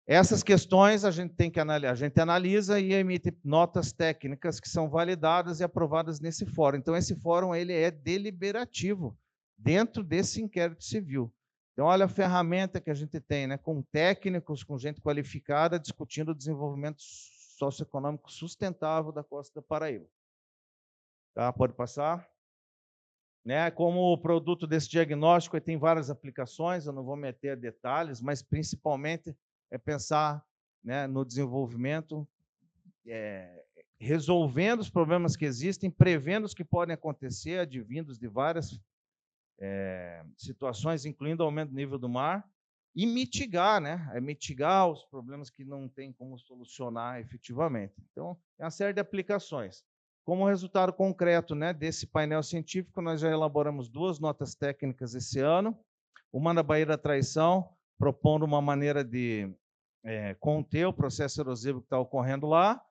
Speaker 4: Essas questões a gente tem que analisar, a gente analisa e emite notas técnicas que são validadas e aprovadas nesse fórum. Então, esse fórum ele é deliberativo dentro desse inquérito civil. Então, olha a ferramenta que a gente tem, né, com técnicos, com gente qualificada, discutindo o desenvolvimento socioeconômico sustentável da Costa da Paraíba. Tá, pode passar. Né, como produto desse diagnóstico, tem várias aplicações, eu não vou meter detalhes, mas principalmente é pensar, né, no desenvolvimento, resolvendo os problemas que existem, prevendo os que podem acontecer, advindos de várias situações, incluindo o aumento do nível do mar, e mitigar, né, mitigar os problemas que não tem como solucionar efetivamente. Então, é uma série de aplicações. Como resultado concreto, né, desse painel científico, nós já elaboramos 2 notas técnicas esse ano, uma na Baía da Traição, propondo uma maneira de conter o processo erosivo que está ocorrendo lá,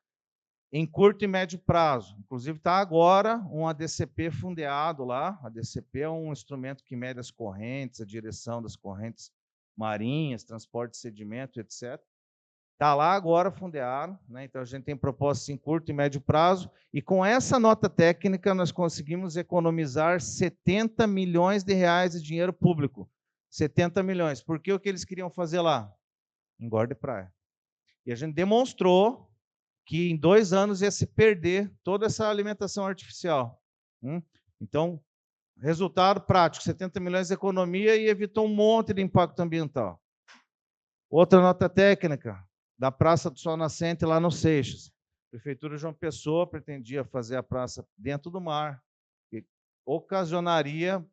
Speaker 4: em curto e médio prazo. Inclusive, está agora um ADCP fundeado lá. A ADCP é um instrumento que mede as correntes, a direção das correntes marinhas, transporte de sedimento, etc. Está lá agora fundeado, né? Então a gente tem propostas em curto e médio prazo, e com essa nota técnica nós conseguimos economizar 70 milhões de reais de dinheiro público. 70 milhões. Por que o que eles queriam fazer lá? Engorde praia. E a gente demonstrou que em 2 anos ia se perder toda essa alimentação artificial. Então, resultado prático, 70 milhões de economia e evitou um monte de impacto ambiental. Outra nota técnica, da Praça do Sol Nascente, lá no Seixas. A Prefeitura de João Pessoa pretendia fazer a praça dentro do mar, que ocasionaria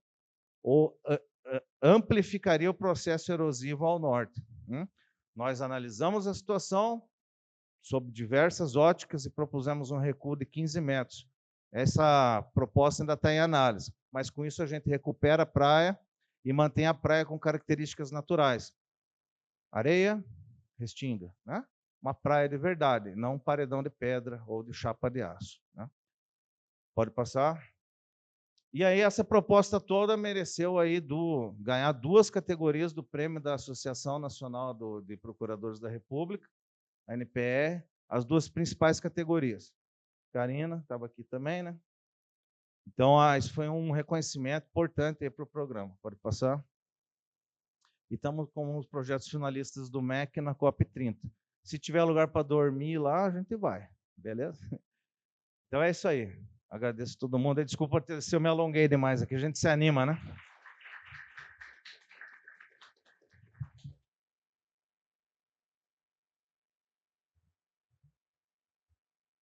Speaker 4: ou amplificaria o processo erosivo ao norte. Nós analisamos a situação sob diversas óticas e propusemos um recuo de 15 metros. Essa proposta ainda está em análise, mas com isso a gente recupera a praia e mantém a praia com características naturais. Areia, restinga, né? Uma praia de verdade, não um paredão de pedra ou de chapa de aço. Né? Pode passar. E aí essa proposta toda mereceu aí ganhar 2 categorias do prêmio da Associação Nacional de Procuradores da República, a NPR, as 2 principais categorias. Karina estava aqui também, né? Então, isso foi um reconhecimento importante para o programa. Pode passar? E estamos com os projetos finalistas do MEC na COP30. Se tiver lugar para dormir lá, a gente vai, beleza? Então é isso aí. Agradeço a todo mundo. Desculpa se eu me alonguei demais aqui, a gente se anima, né?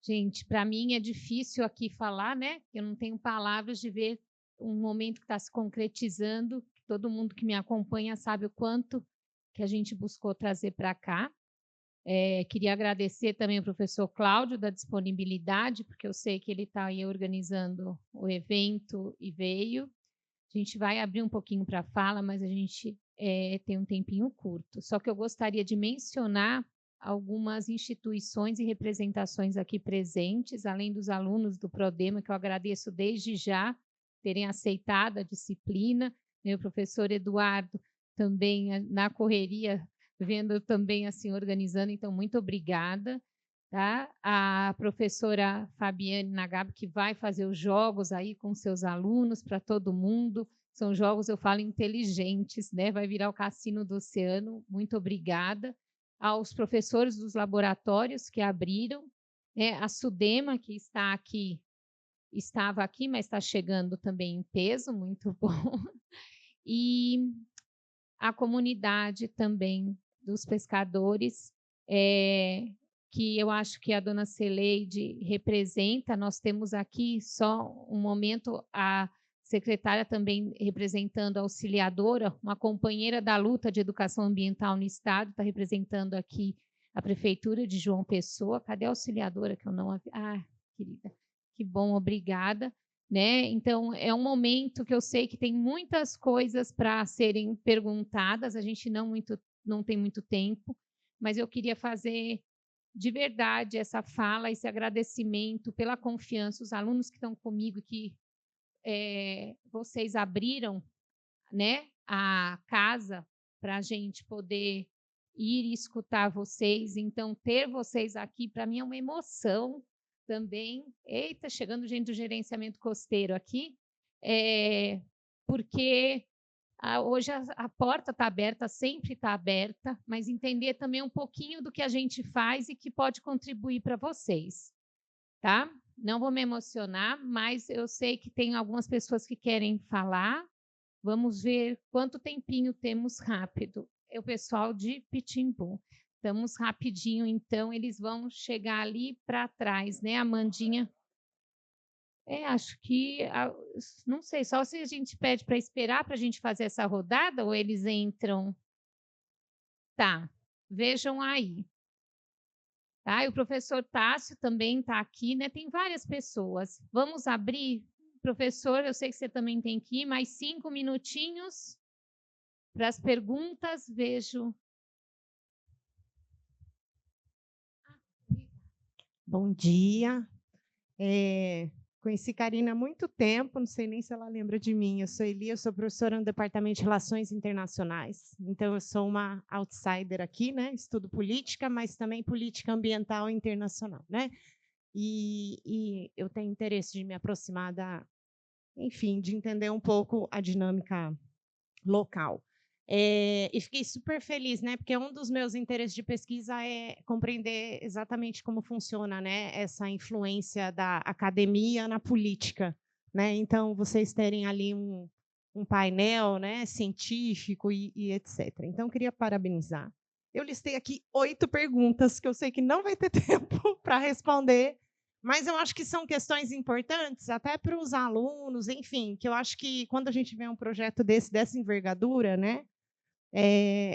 Speaker 5: Gente, para mim é difícil aqui falar, né? Eu não tenho palavras de ver um momento que está se concretizando. Todo mundo que me acompanha sabe o quanto que a gente buscou trazer para cá. Queria agradecer também ao professor Cláudio da disponibilidade, porque eu sei que ele está aí organizando o evento e veio. A gente vai abrir um pouquinho para a fala, mas a gente tem um tempinho curto. Só que eu gostaria de mencionar algumas instituições e representações aqui presentes, além dos alunos do Prodema, que eu agradeço desde já terem aceitado a disciplina. Meu professor Eduardo também na correria, vendo também assim organizando, então muito obrigada. Tá? A professora Fabiane Nagab, que vai fazer os jogos aí com seus alunos para todo mundo. São jogos, eu falo, inteligentes, né? Vai virar o Cassino do Oceano. Muito obrigada. Aos professores dos laboratórios que abriram, né? A Sudema, que estava aqui, mas está chegando também em peso, muito bom. E a comunidade também dos pescadores, que eu acho que a dona Celeide representa. Nós temos aqui só um momento a secretária também representando a auxiliadora, uma companheira da luta de educação ambiental no Estado, está representando aqui a Prefeitura de João Pessoa. Cadê a auxiliadora que eu não... querida, que bom, obrigada. Né? Então, é um momento que eu sei que tem muitas coisas para serem perguntadas, a gente não tem muito tempo, mas eu queria fazer de verdade essa fala, esse agradecimento pela confiança, os alunos que estão comigo, que vocês abriram, né, a casa para a gente poder ir e escutar vocês. Então, ter vocês aqui, para mim, é uma emoção também. Eita, chegando gente do gerenciamento costeiro aqui, porque hoje a porta está aberta, sempre está aberta, mas entender também um pouquinho do que a gente faz e que pode contribuir para vocês, tá? Não vou me emocionar, mas eu sei que tem algumas pessoas que querem falar. Vamos ver quanto tempinho temos rápido. É o pessoal de Pitimbu. Estamos rapidinho, então, eles vão chegar ali para trás, né, Amandinha? Acho que, não sei, só se a gente pede para esperar para a gente fazer essa rodada, ou eles entram. Tá, vejam aí. Tá, e o professor Tássio também está aqui, né? Tem várias pessoas. Vamos abrir, professor, eu sei que você também tem que ir, mais 5 minutinhos para as perguntas, vejo.
Speaker 6: Bom dia. Conheci Karina há muito tempo, não sei nem se ela lembra de mim. Eu sou Eli, eu sou professora no Departamento de Relações Internacionais. Então, eu sou uma outsider aqui, né? Estudo política, mas também política ambiental e internacional, né? E eu tenho interesse de me aproximar enfim, de entender um pouco a dinâmica local. E fiquei super feliz, né? Porque um dos meus interesses de pesquisa é compreender exatamente como funciona, né, essa influência da academia na política, né? Então, vocês terem ali um painel, né, científico e etc. Então, queria parabenizar. Eu listei aqui 8 perguntas que eu sei que não vai ter tempo para responder, mas eu acho que são questões importantes até para os alunos, enfim, que eu acho que quando a gente vê um projeto dessa envergadura, né?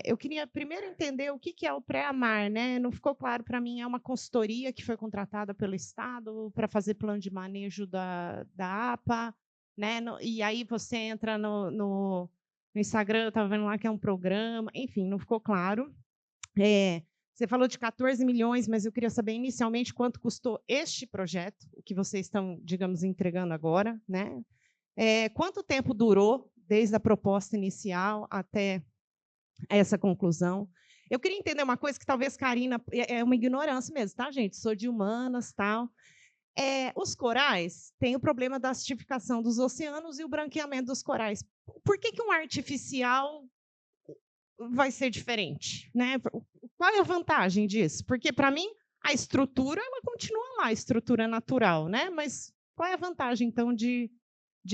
Speaker 6: Eu queria primeiro entender o que é o Pré-Amar, né? Não ficou claro para mim, é uma consultoria que foi contratada pelo Estado para fazer plano de manejo da APA, né? E aí você entra no Instagram, eu estava vendo lá que é um programa, enfim, não ficou claro. Você falou de 14 milhões, mas eu queria saber inicialmente quanto custou este projeto, o que vocês estão, digamos, entregando agora, né? Quanto tempo durou desde a proposta inicial até essa conclusão? Eu queria entender uma coisa que talvez Karina é uma ignorância mesmo, tá, gente? Sou de humanas, tal. Os corais têm o problema da acidificação dos oceanos e o branqueamento dos corais. Por que um artificial vai ser diferente, né? Qual é a vantagem disso? Porque, para mim, a estrutura ela continua lá, a estrutura natural, né? Mas qual é a vantagem, então, de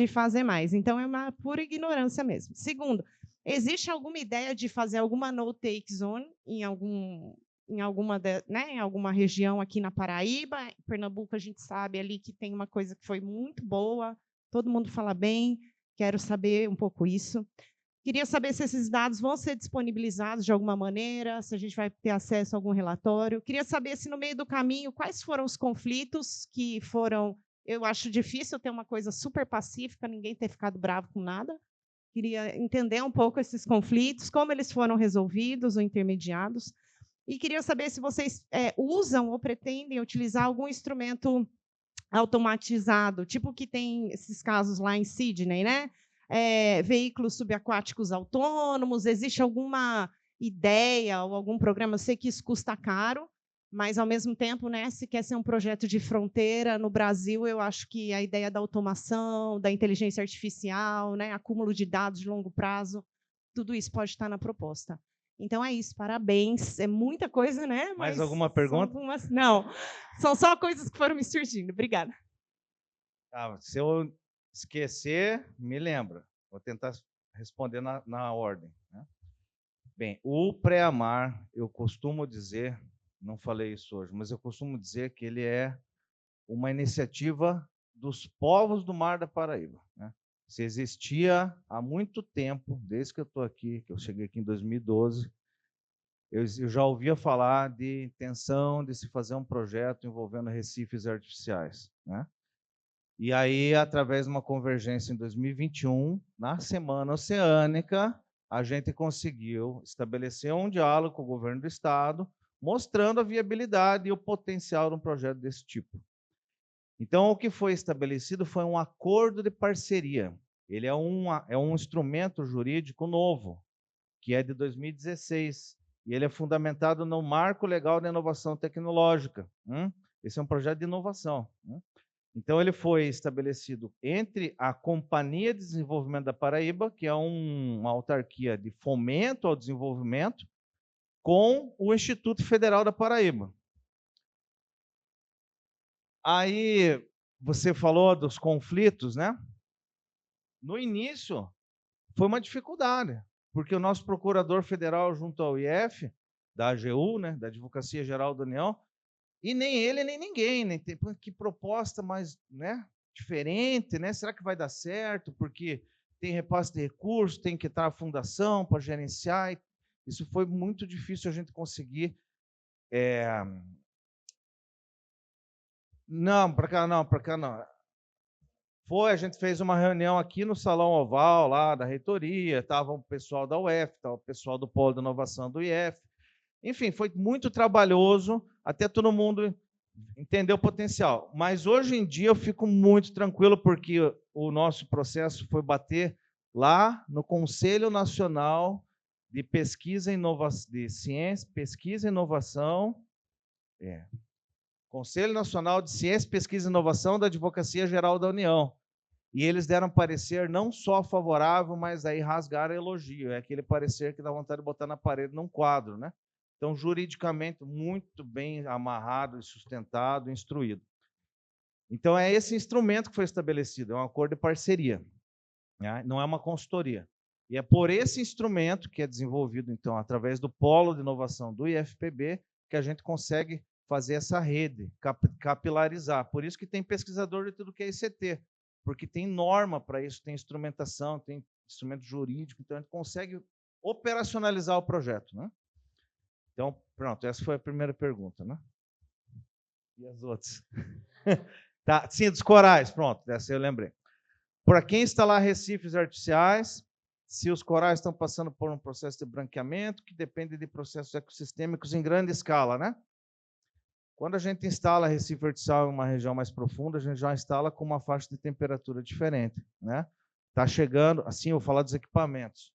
Speaker 6: fazer mais? Então, é uma pura ignorância mesmo. Segundo, existe alguma ideia de fazer alguma no-take zone em alguma região aqui na Paraíba? Em Pernambuco, a gente sabe ali que tem uma coisa que foi muito boa, todo mundo fala bem, quero saber um pouco isso. Queria saber se esses dados vão ser disponibilizados de alguma maneira, se a gente vai ter acesso a algum relatório. Queria saber se, no meio do caminho, quais foram os conflitos que foram... Eu acho difícil ter uma coisa super pacífica, ninguém ter ficado bravo com nada. Queria entender um pouco esses conflitos, como eles foram resolvidos ou intermediados. E queria saber se vocês usam ou pretendem utilizar algum instrumento automatizado, tipo que tem esses casos lá em Sydney, né? Veículos subaquáticos autônomos. Existe alguma ideia ou algum programa? Eu sei que isso custa caro, mas, ao mesmo tempo, né, se quer ser um projeto de fronteira no Brasil, eu acho que a ideia da automação, da inteligência artificial, né, acúmulo de dados de longo prazo, tudo isso pode estar na proposta. Então, é isso, parabéns. É muita coisa, né?
Speaker 4: Mais alguma pergunta?
Speaker 6: Não, são só coisas que foram me surgindo. Obrigada.
Speaker 4: Se eu esquecer, me lembra. Vou tentar responder na ordem, né? Bem, o Pré-Amar, eu costumo dizer, não falei isso hoje, mas eu costumo dizer que ele é uma iniciativa dos povos do Mar da Paraíba, né? Se existia há muito tempo, desde que eu estou aqui, que eu cheguei aqui em 2012, eu já ouvia falar de intenção de se fazer um projeto envolvendo recifes artificiais, né? E aí, através de uma convergência em 2021, na Semana Oceânica, a gente conseguiu estabelecer um diálogo com o governo do estado, mostrando a viabilidade e o potencial de um projeto desse tipo. Então, o que foi estabelecido foi um acordo de parceria. Ele é um instrumento jurídico novo, que é de 2016, e ele é fundamentado no Marco Legal da Inovação Tecnológica. Esse é um projeto de inovação. Então, ele foi estabelecido entre a Companhia de Desenvolvimento da Paraíba, que é uma autarquia de fomento ao desenvolvimento, com o Instituto Federal da Paraíba. Aí, você falou dos conflitos, né? No início, foi uma dificuldade, porque o nosso procurador federal, junto ao IF, da AGU, né, da Advocacia Geral da União, e nem ele, nem ninguém, né? Que proposta mais, né, diferente, né? Será que vai dar certo? Porque tem repasse de recursos, tem que estar a fundação para gerenciar. Isso foi muito difícil a gente conseguir. Não, para cá não, para cá não. A gente fez uma reunião aqui no Salão Oval, lá da reitoria, estava o pessoal da UF, estava o pessoal do Polo de Inovação do IF. Enfim, foi muito trabalhoso, até todo mundo entender o potencial. Mas hoje em dia eu fico muito tranquilo, porque o nosso processo foi bater lá no Conselho Nacional de Pesquisa e Inovação, de Ciência, Pesquisa e Inovação, Conselho Nacional de Ciência, Pesquisa e Inovação da Advocacia Geral da União. E eles deram parecer não só favorável, mas aí rasgaram elogio. É aquele parecer que dá vontade de botar na parede num quadro, né? Então, juridicamente, muito bem amarrado, sustentado, instruído. Então, é esse instrumento que foi estabelecido, é um acordo de parceria, né? Não é uma consultoria. E é por esse instrumento, que é desenvolvido, então, através do Polo de Inovação do IFPB, que a gente consegue fazer essa rede, capilarizar. Por isso que tem pesquisador de tudo que é ICT, porque tem norma para isso, tem instrumentação, tem instrumento jurídico, então a gente consegue operacionalizar o projeto, né? Então, pronto, essa foi a primeira pergunta, né? E as outras? Tá, sim, dos corais, pronto, dessa eu lembrei. Para quem instalar recifes artificiais, se os corais estão passando por um processo de branqueamento, que depende de processos ecossistêmicos em grande escala, né? Quando a gente instala recife artificial em uma região mais profunda, a gente já instala com uma faixa de temperatura diferente, né? Está chegando, assim, eu vou falar dos equipamentos.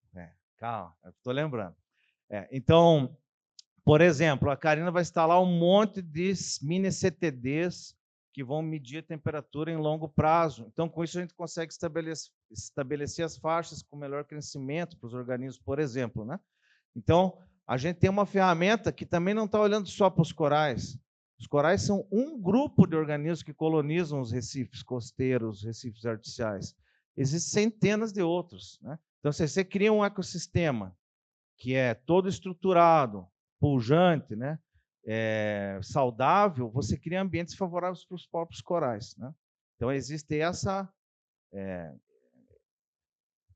Speaker 4: Calma, estou lembrando. Então, por exemplo, a Karina vai instalar um monte de mini CTDs que vão medir a temperatura em longo prazo. Então, com isso, a gente consegue estabelecer as faixas com melhor crescimento para os organismos, por exemplo, né? Então, a gente tem uma ferramenta que também não está olhando só para os corais. Os corais são um grupo de organismos que colonizam os recifes costeiros, os recifes artificiais. Existem centenas de outros, né? Então, se você cria um ecossistema que é todo estruturado, pujante, né? Saudável, você cria ambientes favoráveis para os próprios corais, né? Então, existe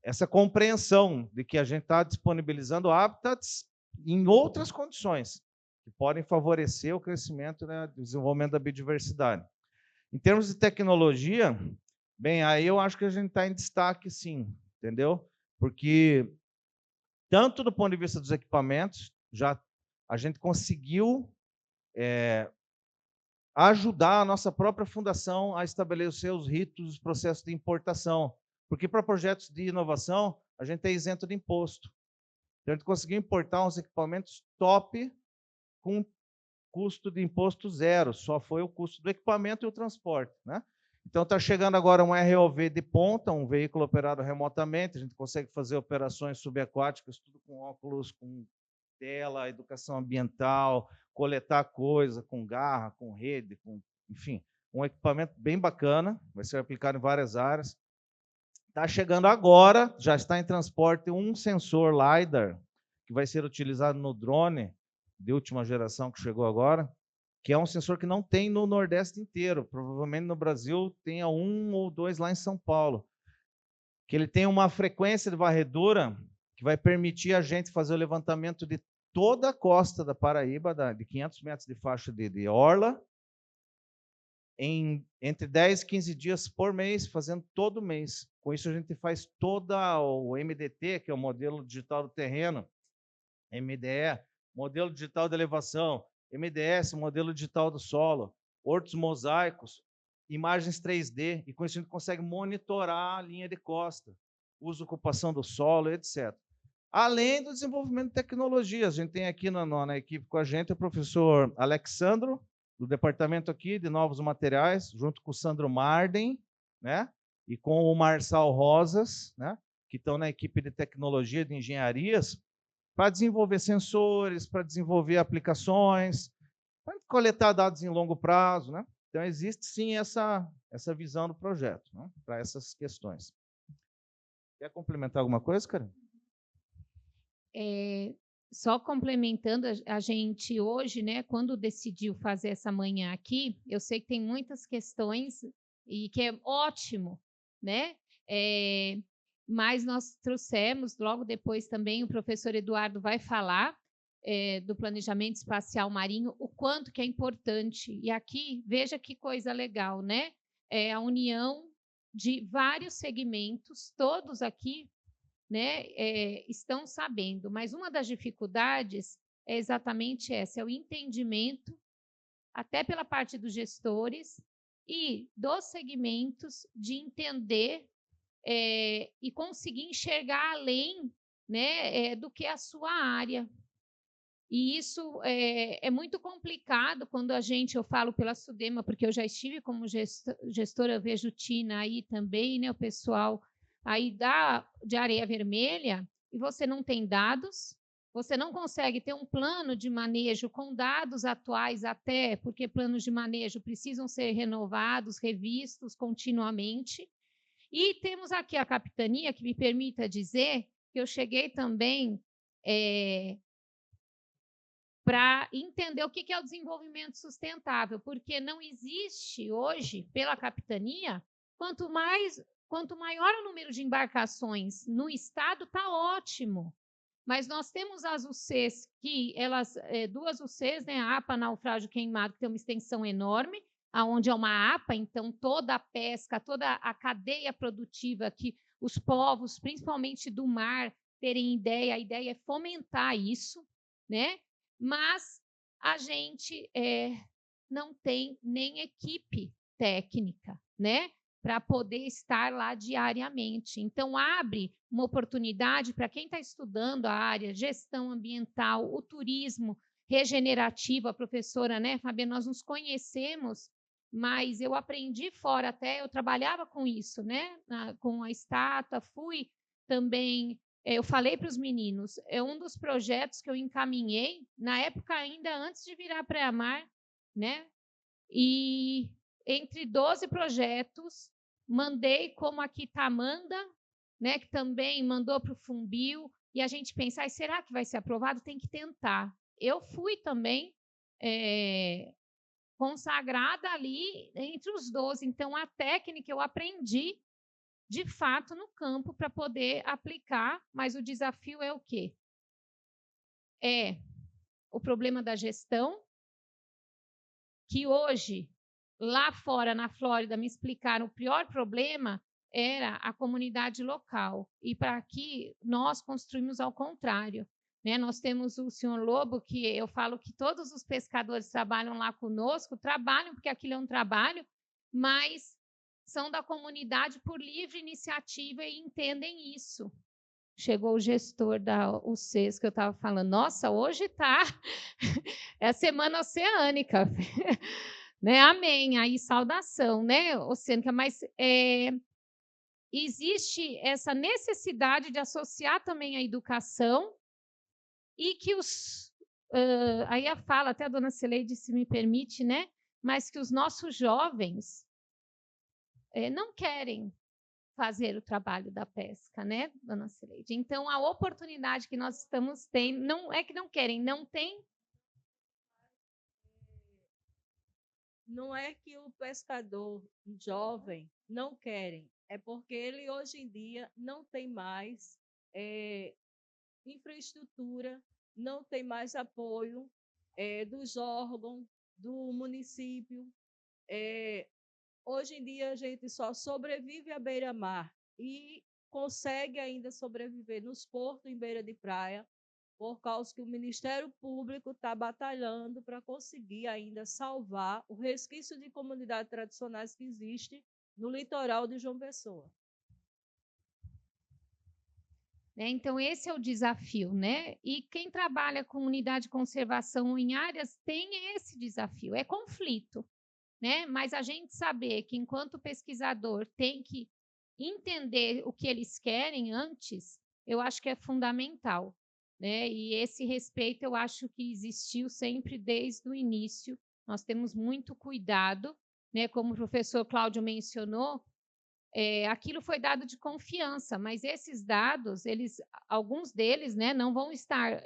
Speaker 4: essa compreensão de que a gente está disponibilizando habitats em outras condições que podem favorecer o crescimento, né, o desenvolvimento da biodiversidade. Em termos de tecnologia, bem, aí eu acho que a gente está em destaque, sim, entendeu? Porque, tanto do ponto de vista dos equipamentos, já a gente conseguiu ajudar a nossa própria fundação a estabelecer os ritos, os processos de importação. Porque para projetos de inovação, a gente é isento de imposto. Então, a gente conseguiu importar uns equipamentos top com custo de imposto zero, só foi o custo do equipamento e o transporte, né? Então, está chegando agora um ROV de ponta, um veículo operado remotamente, a gente consegue fazer operações subaquáticas, tudo com óculos, com tela, educação ambiental, coletar coisa com garra, com rede, enfim, um equipamento bem bacana, vai ser aplicado em várias áreas. Está chegando agora, já está em transporte, um sensor LiDAR, que vai ser utilizado no drone de última geração que chegou agora, que é um sensor que não tem no Nordeste inteiro. Provavelmente no Brasil tenha um ou dois lá em São Paulo. Que ele tem uma frequência de varredura que vai permitir a gente fazer o levantamento de toda a costa da Paraíba, de 500 metros de faixa de orla, entre 10 e 15 dias por mês, fazendo todo mês. Com isso, a gente faz toda o MDT, que é o modelo digital do terreno, MDE, modelo digital de elevação, MDS, modelo digital do solo, hortos mosaicos, imagens 3D, e com isso a gente consegue monitorar a linha de costa, uso e ocupação do solo, etc. Além do desenvolvimento de tecnologias, a gente tem aqui na equipe com a gente o professor Alexandro, do departamento aqui de novos materiais, junto com o Sandro Marden, né? E com o Marçal Rosas, né? Que estão na equipe de tecnologia, de engenharias, para desenvolver sensores, para desenvolver aplicações, para coletar dados em longo prazo, né? Então, existe sim essa visão do projeto, né? Para essas questões. Quer complementar alguma coisa, Karen?
Speaker 5: Só complementando, a gente hoje, né, quando decidiu fazer essa manhã aqui, eu sei que tem muitas questões e que é ótimo, né? Mas nós trouxemos, logo depois também o professor Eduardo vai falar do planejamento espacial marinho, o quanto que é importante. E aqui, veja que coisa legal, né? É a união de vários segmentos, todos aqui, né, estão sabendo, mas uma das dificuldades é exatamente essa, é o entendimento, até pela parte dos gestores e dos segmentos, de entender e conseguir enxergar além, né, do que a sua área. E isso é muito complicado quando eu falo pela Sudema, porque eu já estive como gestora, eu vejo Tina aí também, né, o pessoal aí de Areia Vermelha, e você não tem dados, você não consegue ter um plano de manejo com dados atuais, até porque planos de manejo precisam ser renovados, revistos continuamente. E temos aqui a capitania, que me permita dizer que eu cheguei também para entender o que é o desenvolvimento sustentável, porque não existe hoje, pela capitania, quanto maior o número de embarcações no estado, está ótimo. Mas nós temos as UCs, duas UCs, né, a APA Naufrágio Queimado, que tem uma extensão enorme, onde é uma APA, então toda a pesca, toda a cadeia produtiva, que os povos, principalmente do mar, terem ideia, a ideia é fomentar isso, né? Mas a gente não tem nem equipe técnica, né, para poder estar lá diariamente. Então, abre uma oportunidade para quem está estudando a área, gestão ambiental, o turismo regenerativo, a professora, né, Fabiana, nós nos conhecemos, mas eu aprendi fora até, eu trabalhava com isso, né, com a estátua, fui também, eu falei para os meninos, é um dos projetos que eu encaminhei, na época ainda antes de virar pré-amar, né, e entre 12 projetos, mandei como aqui está Amanda, né, que também mandou para o Fumbio, e a gente pensar, será que vai ser aprovado? Tem que tentar. Eu fui também consagrada ali entre os 12, então a técnica eu aprendi de fato no campo para poder aplicar, mas o desafio é o quê? É o problema da gestão, que hoje, lá fora, na Flórida, me explicaram, o pior problema era a comunidade local. E para aqui, nós construímos ao contrário. Né? Nós temos o senhor Lobo, que eu falo que todos os pescadores trabalham lá conosco, trabalham porque aquilo é um trabalho, mas são da comunidade por livre iniciativa e entendem isso. Chegou o gestor da UCES, que eu estava falando, nossa, hoje está é a Semana Oceânica. Né? Amém, aí saudação, né, oceânica, mas existe essa necessidade de associar também a educação e que aí a fala, até a dona Celeide, se me permite, né, mas que os nossos jovens não querem fazer o trabalho da pesca, né, dona Celeide? Então, a oportunidade que nós estamos tendo, não é que não querem, não tem.
Speaker 7: Não é que o pescador jovem não querem, é porque ele hoje em dia não tem mais infraestrutura, não tem mais apoio dos órgãos, do município. Hoje em dia a gente só sobrevive à beira-mar e consegue ainda sobreviver nos portos em beira de praia, por causa que o Ministério Público está batalhando para conseguir ainda salvar o resquício de comunidades tradicionais que existe no litoral de João Pessoa.
Speaker 5: Então, esse é o desafio, né? E quem trabalha com unidade de conservação em áreas tem esse desafio, é conflito, né? Mas a gente saber que, enquanto pesquisador, tem que entender o que eles querem antes, eu acho que é fundamental. Né? E esse respeito eu acho que existiu sempre desde o início. Nós temos muito cuidado, né? Como o professor Cláudio mencionou, aquilo foi dado de confiança, mas esses dados, alguns deles, né, não vão estar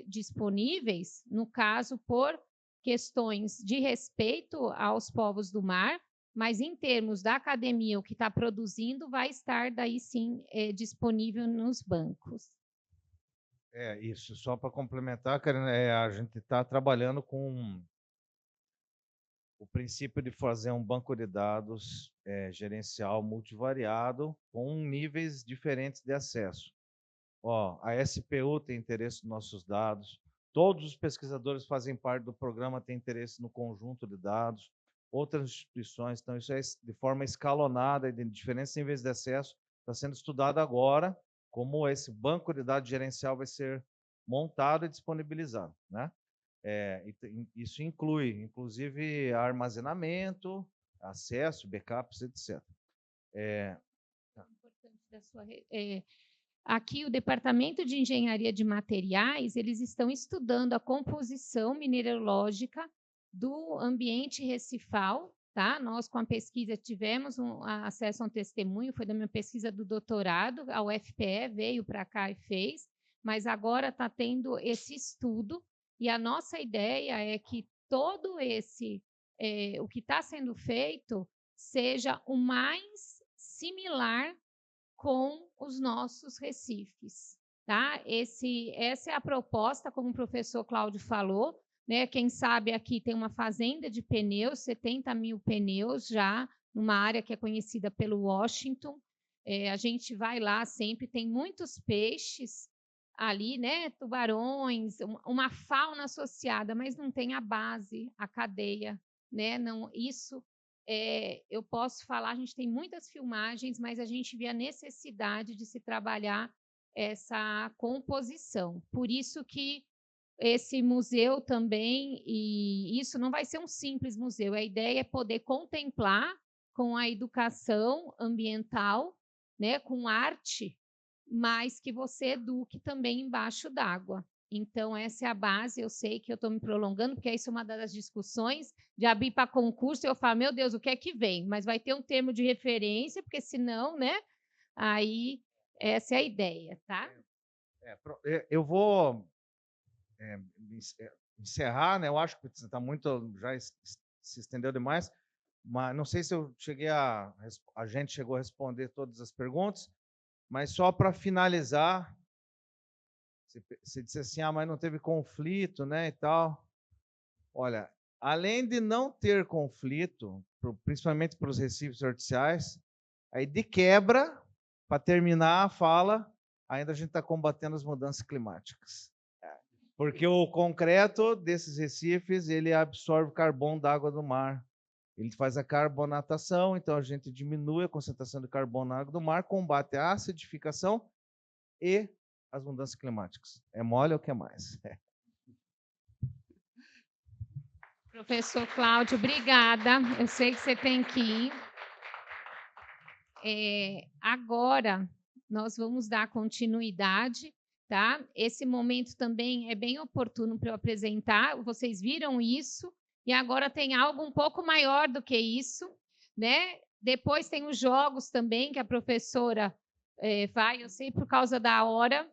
Speaker 5: disponíveis, no caso, por questões de respeito aos povos do mar, mas em termos da academia, o que está produzindo vai estar daí sim disponível nos bancos.
Speaker 4: Isso, só para complementar, Karina, a gente está trabalhando com o princípio de fazer um banco de dados gerencial multivariado com níveis diferentes de acesso. A SPU tem interesse nos nossos dados, todos os pesquisadores que fazem parte do programa têm interesse no conjunto de dados, outras instituições, então isso é de forma escalonada, de diferentes níveis de acesso, está sendo estudado agora, como esse banco de dados gerencial vai ser montado e disponibilizado, né? Isso inclui, inclusive, armazenamento, acesso, backups, etc.
Speaker 5: Aqui, o Departamento de Engenharia de Materiais, eles estão estudando a composição mineralógica do ambiente recifal, tá? Nós, com a pesquisa, tivemos acesso a um testemunho, foi da minha pesquisa do doutorado, a UFPE veio para cá e fez, mas agora está tendo esse estudo, e a nossa ideia é que todo esse, o que está sendo feito, seja o mais similar com os nossos recifes. Tá? Essa é a proposta, como o professor Cláudio falou, né? Quem sabe aqui tem uma fazenda de pneus, 70 mil pneus já, numa área que é conhecida pelo Washington. A gente vai lá sempre, tem muitos peixes ali, né? Tubarões, uma fauna associada, mas não tem a base, a cadeia né? Não, isso eu posso falar, a gente tem muitas filmagens, mas a gente vê a necessidade de se trabalhar essa composição. Por isso que esse museu também, e isso não vai ser um simples museu, a ideia é poder contemplar com a educação ambiental, né, com arte, mas que você eduque também embaixo d'água. Então, essa é a base. Eu sei que eu estou me prolongando, porque isso é uma das discussões de abrir para concurso. Eu falo, meu Deus, o que é que vem? Mas vai ter um termo de referência, porque senão, né? Aí, essa é a ideia, tá?
Speaker 4: Eu vou encerrar, né? Eu acho que está muito, já se estendeu demais, mas não sei se eu cheguei a gente chegou a responder todas as perguntas, mas só para finalizar, você disse assim, mas não teve conflito, né, e tal. Olha, além de não ter conflito, principalmente para os recifes artificiais, aí de quebra, para terminar a fala, ainda a gente está combatendo as mudanças climáticas. Porque o concreto desses recifes, ele absorve carbono da água do mar. Ele faz a carbonatação, então a gente diminui a concentração de carbono na água do mar, combate a acidificação e as mudanças climáticas. É mole ou quer mais?
Speaker 5: Professor Cláudio, obrigada. Eu sei que você tem que ir. Agora, nós vamos dar continuidade, tá? Esse momento também é bem oportuno para eu apresentar. Vocês viram isso, e agora tem algo um pouco maior do que isso, né? Depois tem os jogos também, que a professora vai, eu sei por causa da hora,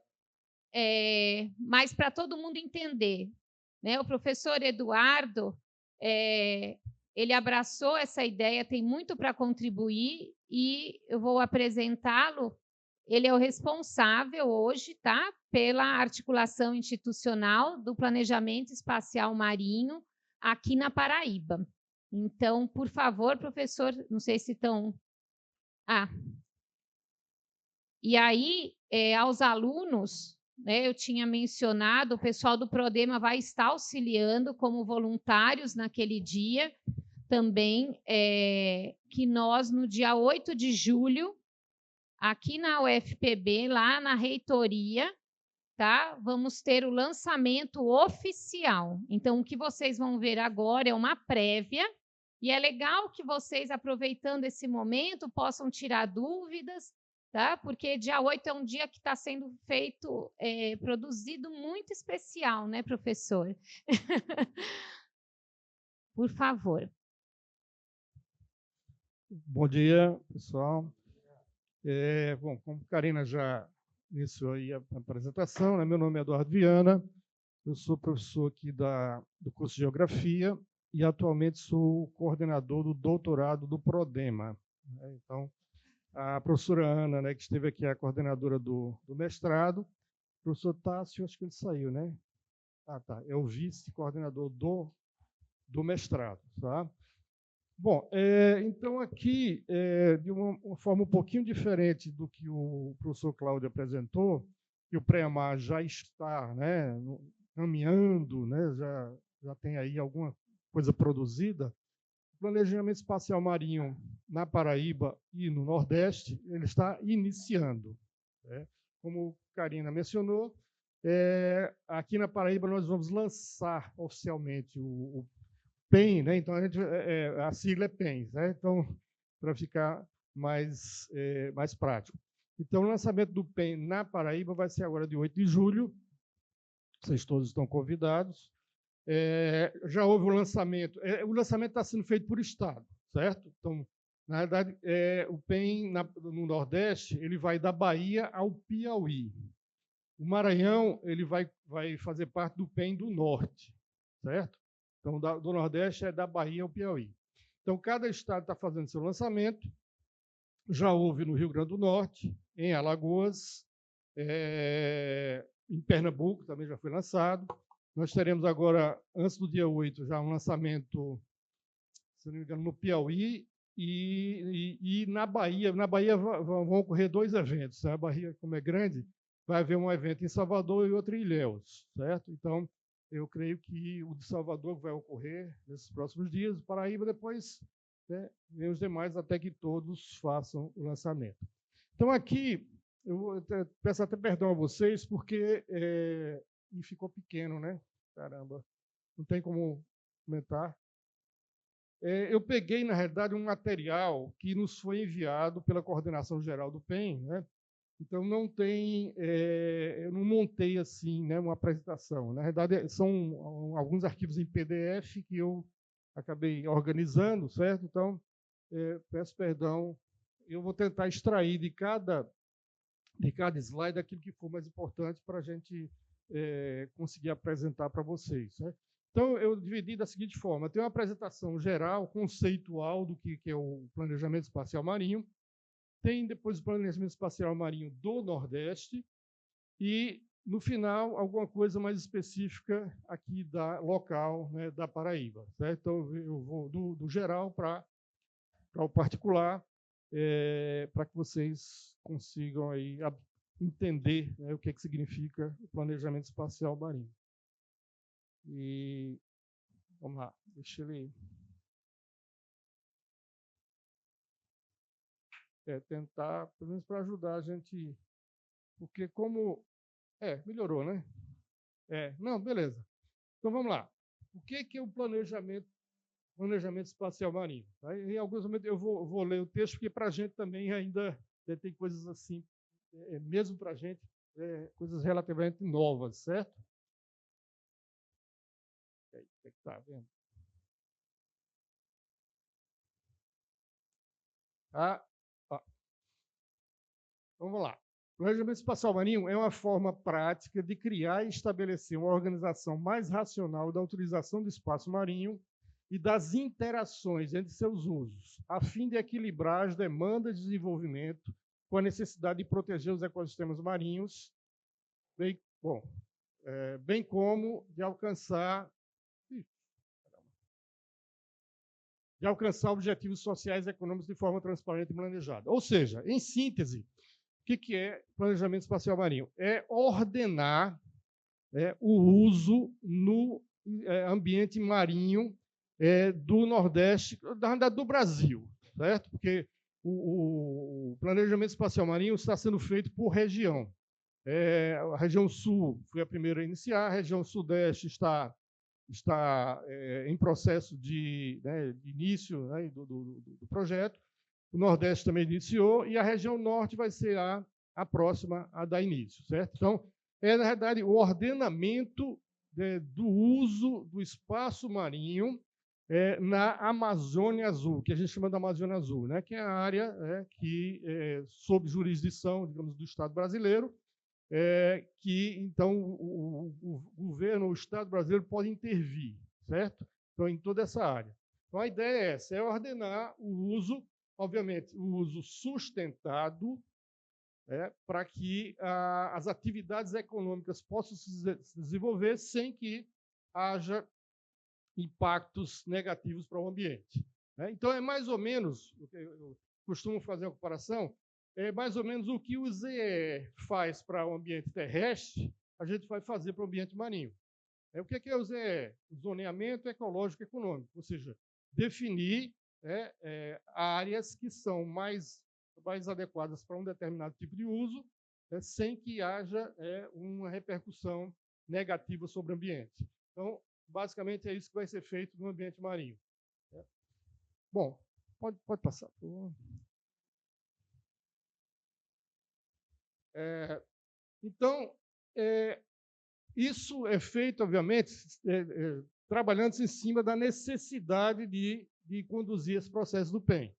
Speaker 5: mas para todo mundo entender, né? O professor Eduardo, ele abraçou essa ideia, tem muito para contribuir, e eu vou apresentá-lo. Ele é o responsável hoje, tá, pela articulação institucional do planejamento espacial marinho aqui na Paraíba. Então, por favor, professor, não sei se estão... E aí, aos alunos, né, eu tinha mencionado, o pessoal do Prodema vai estar auxiliando como voluntários naquele dia, também, que nós, no dia 8 de julho, aqui na UFPB, lá na reitoria, tá? Vamos ter o lançamento oficial. Então, o que vocês vão ver agora é uma prévia, e é legal que vocês, aproveitando esse momento, possam tirar dúvidas, tá? Porque dia 8 é um dia que está sendo feito, produzido muito especial, né, professor? Por favor.
Speaker 8: Bom dia, pessoal. Bom, como a Karina já iniciou aí a apresentação, né? Meu nome é Eduardo Viana, eu sou professor aqui do curso de Geografia e atualmente sou coordenador do doutorado do Prodema. Né? Então, a professora Ana, né, que esteve aqui, é a coordenadora do mestrado, o professor Tássio, acho que ele saiu, né? Tá, é o vice-coordenador do mestrado, tá? Bom, então aqui, de uma forma um pouquinho diferente do que o professor Cláudio apresentou, que o Pré-Amar já está, né, caminhando, né, já tem aí alguma coisa produzida, o planejamento espacial marinho na Paraíba e no Nordeste, ele está iniciando. Né? Como a Karina mencionou, aqui na Paraíba nós vamos lançar oficialmente o PEN, né? Então a sigla é PEN, né? Então, para ficar mais prático. Então, o lançamento do PEN na Paraíba vai ser agora de 8 de julho. Vocês todos estão convidados. Já houve o lançamento está sendo feito por estado, certo? Então, na verdade, o PEN no Nordeste, ele vai da Bahia ao Piauí. O Maranhão, ele vai fazer parte do PEN do Norte, certo? Então, do Nordeste é da Bahia ao Piauí. Então, cada estado está fazendo seu lançamento. Já houve no Rio Grande do Norte, em Alagoas, em Pernambuco também já foi lançado. Nós teremos agora, antes do dia 8, já um lançamento, se não me engano, no Piauí e na Bahia. Na Bahia vão ocorrer 2 eventos. A Bahia, como é grande, vai haver um evento em Salvador e outro em Ilhéus, certo? Então, Eu creio que o de Salvador vai ocorrer nesses próximos dias, Paraíba depois, né, vem os demais até que todos façam o lançamento. Então, aqui, peço até perdão a vocês, porque e ficou pequeno, né? Caramba, não tem como comentar. Eu peguei, na realidade, um material que nos foi enviado pela Coordenação Geral do PEN, né? Então, não tem, eu não montei assim, né, uma apresentação. Na verdade, são alguns arquivos em PDF que eu acabei organizando, certo? Então, peço perdão. Eu vou tentar extrair de cada slide aquilo que for mais importante para a gente conseguir apresentar para vocês, certo? Então, eu dividi da seguinte forma. Tem uma apresentação geral, conceitual do que é o planejamento espacial marinho. Tem depois o planejamento espacial marinho do Nordeste e, no final, alguma coisa mais específica aqui da local, né, da Paraíba. Certo? Então, eu vou do geral para o particular, para que vocês consigam aí entender, né, o que significa o planejamento espacial marinho. E vamos lá, deixa ele tentar, pelo menos para ajudar a gente, porque como melhorou, né? Não, beleza. Então vamos lá. O que é o planejamento espacial marinho? Aí, em alguns momentos eu vou ler o texto, porque para a gente também ainda tem coisas assim, mesmo para a gente, coisas relativamente novas, certo? Está vendo? Vamos lá. O planejamento espacial marinho é uma forma prática de criar e estabelecer uma organização mais racional da utilização do espaço marinho e das interações entre seus usos, a fim de equilibrar as demandas de desenvolvimento com a necessidade de proteger os ecossistemas marinhos, bem como de alcançar objetivos sociais e econômicos de forma transparente e planejada. Ou seja, em síntese, o que é planejamento espacial marinho? É ordenar o uso no ambiente marinho do Nordeste, na verdade, do Brasil, certo? Porque o planejamento espacial marinho está sendo feito por região. A região Sul foi a primeira a iniciar, a região Sudeste está em processo de início, né, do projeto. O Nordeste também iniciou e a região Norte vai ser a próxima a dar início, certo? Então, na verdade, o ordenamento do uso do espaço marinho na Amazônia Azul, que a gente chama de Amazônia Azul, né, que é a área que sob jurisdição, digamos, do Estado brasileiro, que, então, o governo, o Estado brasileiro pode intervir, certo? Então, em toda essa área. Então, a ideia é essa, ordenar o uso, obviamente, o uso sustentado, para que as atividades econômicas possam se desenvolver sem que haja impactos negativos para o ambiente. Então, é mais ou menos, eu costumo fazer a comparação, é mais ou menos o que o ZE faz para o ambiente terrestre, a gente vai fazer para o ambiente marinho. O que é o ZE? O zoneamento ecológico e econômico, ou seja, definir áreas que são mais adequadas para um determinado tipo de uso, sem que haja uma repercussão negativa sobre o ambiente. Então, basicamente, é isso que vai ser feito no ambiente marinho. Bom, pode passar, por favor. Então, isso é feito, obviamente, trabalhando em cima da necessidade de conduzir esse processo do PEN.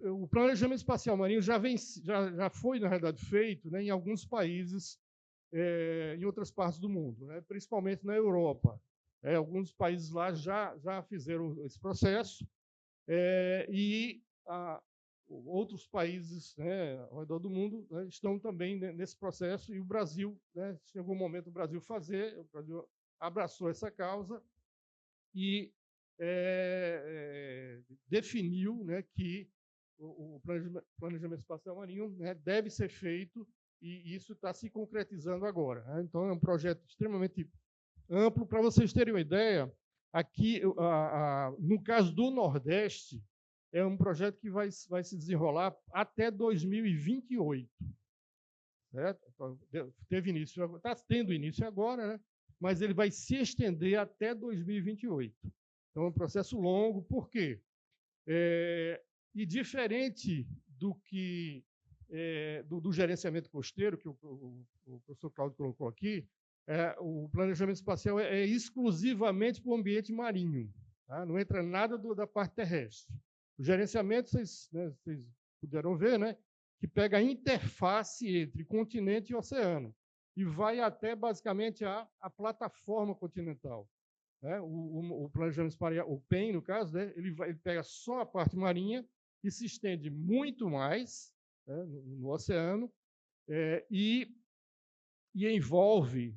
Speaker 8: O planejamento espacial marinho já foi, na realidade, feito, né, em alguns países, em outras partes do mundo, né, principalmente na Europa. Alguns países lá já fizeram esse processo e outros países, né, ao redor do mundo, né, estão também nesse processo, e o Brasil, né, chegou o momento do Brasil o Brasil abraçou essa causa e definiu, né, que o planejamento espacial marinho, né, deve ser feito e isso está se concretizando agora, né? Então, é um projeto extremamente amplo. Para vocês terem uma ideia, aqui, no caso do Nordeste, é um projeto que vai se desenrolar até 2028. Certo? Então, teve início, está tendo início agora, né? Mas ele vai se estender até 2028. Então, é um processo longo. Por quê? E diferente do que do gerenciamento costeiro, que o professor Cláudio colocou aqui, o planejamento espacial é exclusivamente para o ambiente marinho, tá? Não entra nada da parte terrestre. O gerenciamento, vocês puderam ver, né, que pega a interface entre continente e oceano e vai até, basicamente, a plataforma continental, né? O planejamento espacial, o PEM, no caso, né, ele pega só a parte marinha e se estende muito mais, né, no oceano, e envolve,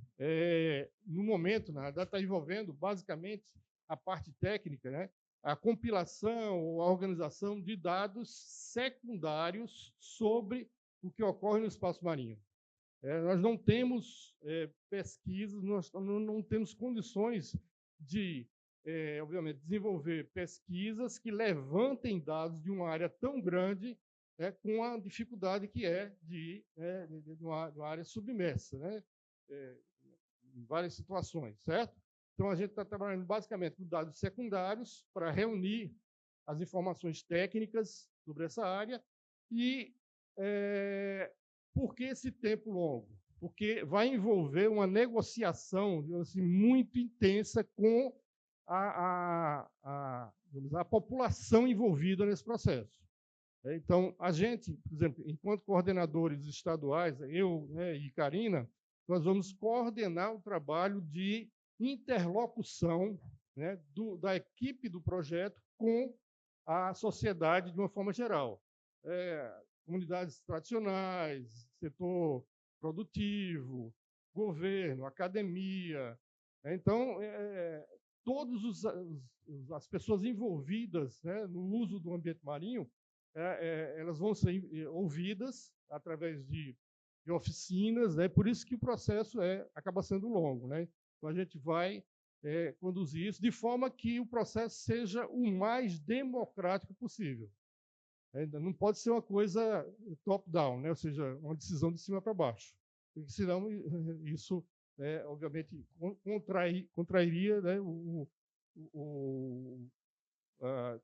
Speaker 8: no momento, na verdade, está envolvendo, basicamente, a parte técnica, né, a compilação ou a organização de dados secundários sobre o que ocorre no espaço marinho. Nós não temos pesquisas, nós não temos condições de, obviamente, desenvolver pesquisas que levantem dados de uma área tão grande, com a dificuldade que de uma área submersa, né? Em várias situações, certo? Então, a gente está trabalhando basicamente com dados secundários para reunir as informações técnicas sobre essa área. E por que esse tempo longo? Porque vai envolver uma negociação, assim, muito intensa com a população envolvida nesse processo. Então, a gente, por exemplo, enquanto coordenadores estaduais, eu, né, e Karina, nós vamos coordenar o trabalho de interlocução, né, da equipe do projeto com a sociedade de uma forma geral. Comunidades tradicionais, setor produtivo, governo, academia. Então, todas as pessoas envolvidas, né, no uso do ambiente marinho, elas vão ser ouvidas através de oficinas, né? Por isso que o processo acaba sendo longo, né? Então, a gente vai conduzir isso de forma que o processo seja o mais democrático possível. Não pode ser uma coisa top-down, né? Ou seja, uma decisão de cima para baixo. Porque, senão, isso, obviamente, contrairia, né,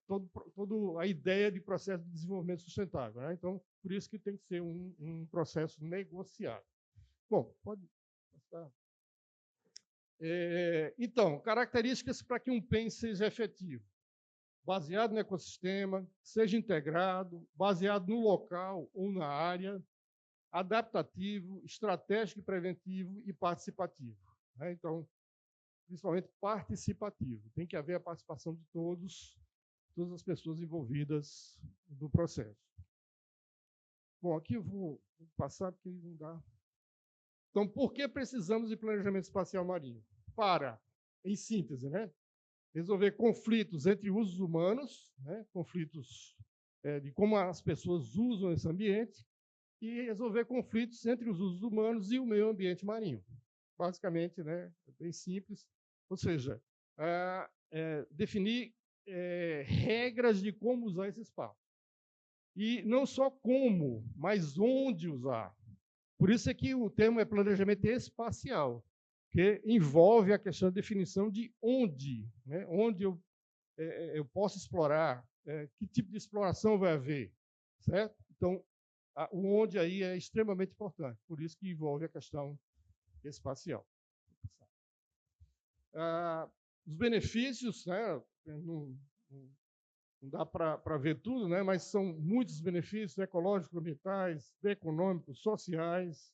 Speaker 8: toda a ideia de processo de desenvolvimento sustentável, né? Então, por isso que tem que ser um processo negociado. Bom, pode passar. Então, características para que um PEN seja efetivo. Baseado no ecossistema, seja integrado, baseado no local ou na área, adaptativo, estratégico e preventivo e participativo, né? Então, principalmente participativo. Tem que haver a participação de todas as pessoas envolvidas no processo. Bom, aqui eu vou passar porque não dá. Então, por que precisamos de planejamento espacial marinho? Para, em síntese, né, resolver conflitos entre usos humanos, né, conflitos de como as pessoas usam esse ambiente, e resolver conflitos entre os usos humanos e o meio ambiente marinho. Basicamente, né, é bem simples. Ou seja, definir regras de como usar esse espaço. E não só como, mas onde usar. Por isso é que o termo é planejamento espacial, que envolve a questão da definição de onde, né? Onde eu posso explorar, que tipo de exploração vai haver, certo? Então, o onde aí é extremamente importante, por isso que envolve a questão espacial. Os benefícios, né, não dá para ver tudo, né, mas são muitos benefícios ecológicos, ambientais, econômicos, sociais,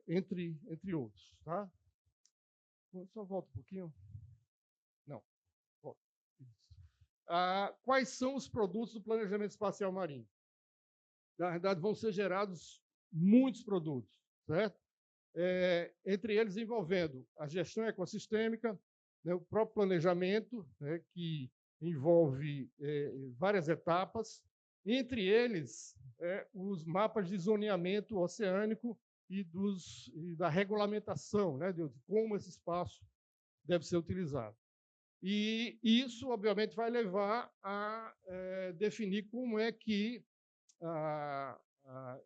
Speaker 8: entre outros. Tá? Só volta um pouquinho. Não. Volta. Quais são os produtos do planejamento espacial marinho? Na verdade, vão ser gerados muitos produtos, certo? Entre eles envolvendo a gestão ecossistêmica, né, o próprio planejamento, né, que envolve várias etapas, Entre eles, os mapas de zoneamento oceânico e da regulamentação, né, de como esse espaço deve ser utilizado. E isso, obviamente, vai levar a definir como é que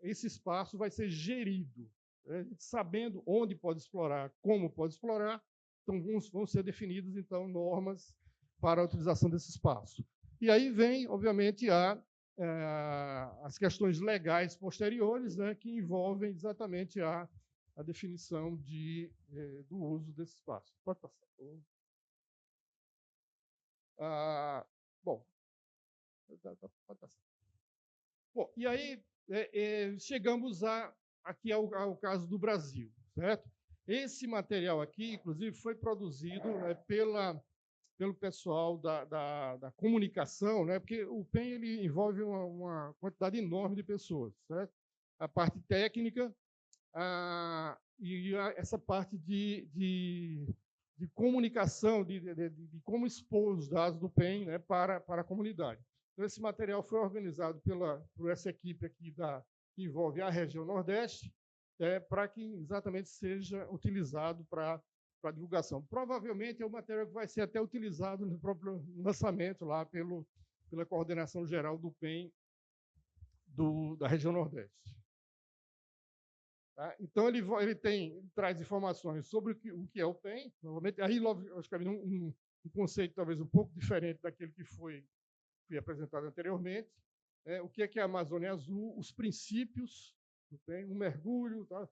Speaker 8: esse espaço vai ser gerido, né, sabendo onde pode explorar, como pode explorar. Então, vão ser definidas, então, normas para a utilização desse espaço. E aí vem, obviamente, as questões legais posteriores, né, que envolvem exatamente a definição do uso desse espaço. Pode passar. Bom, pode passar. Bom, e aí chegamos aqui ao caso do Brasil, certo? Esse material aqui, inclusive, foi produzido pelo pessoal da comunicação, né? Porque o PEN ele envolve uma quantidade enorme de pessoas, certo? A parte técnica essa parte de comunicação, de como expor os dados do PEN, né, para a comunidade. Então, esse material foi organizado por essa equipe aqui que envolve a região Nordeste, para que exatamente seja utilizado para divulgação. Provavelmente é um material que vai ser até utilizado no próprio lançamento lá pela coordenação geral do PEN da região Nordeste. Tá? Então, ele traz informações sobre o que é o PEN. Novamente, aí, logicamente, um conceito talvez um pouco diferente daquele que foi apresentado anteriormente. O que é a Amazônia Azul, os princípios do PEN, o mergulho, tá?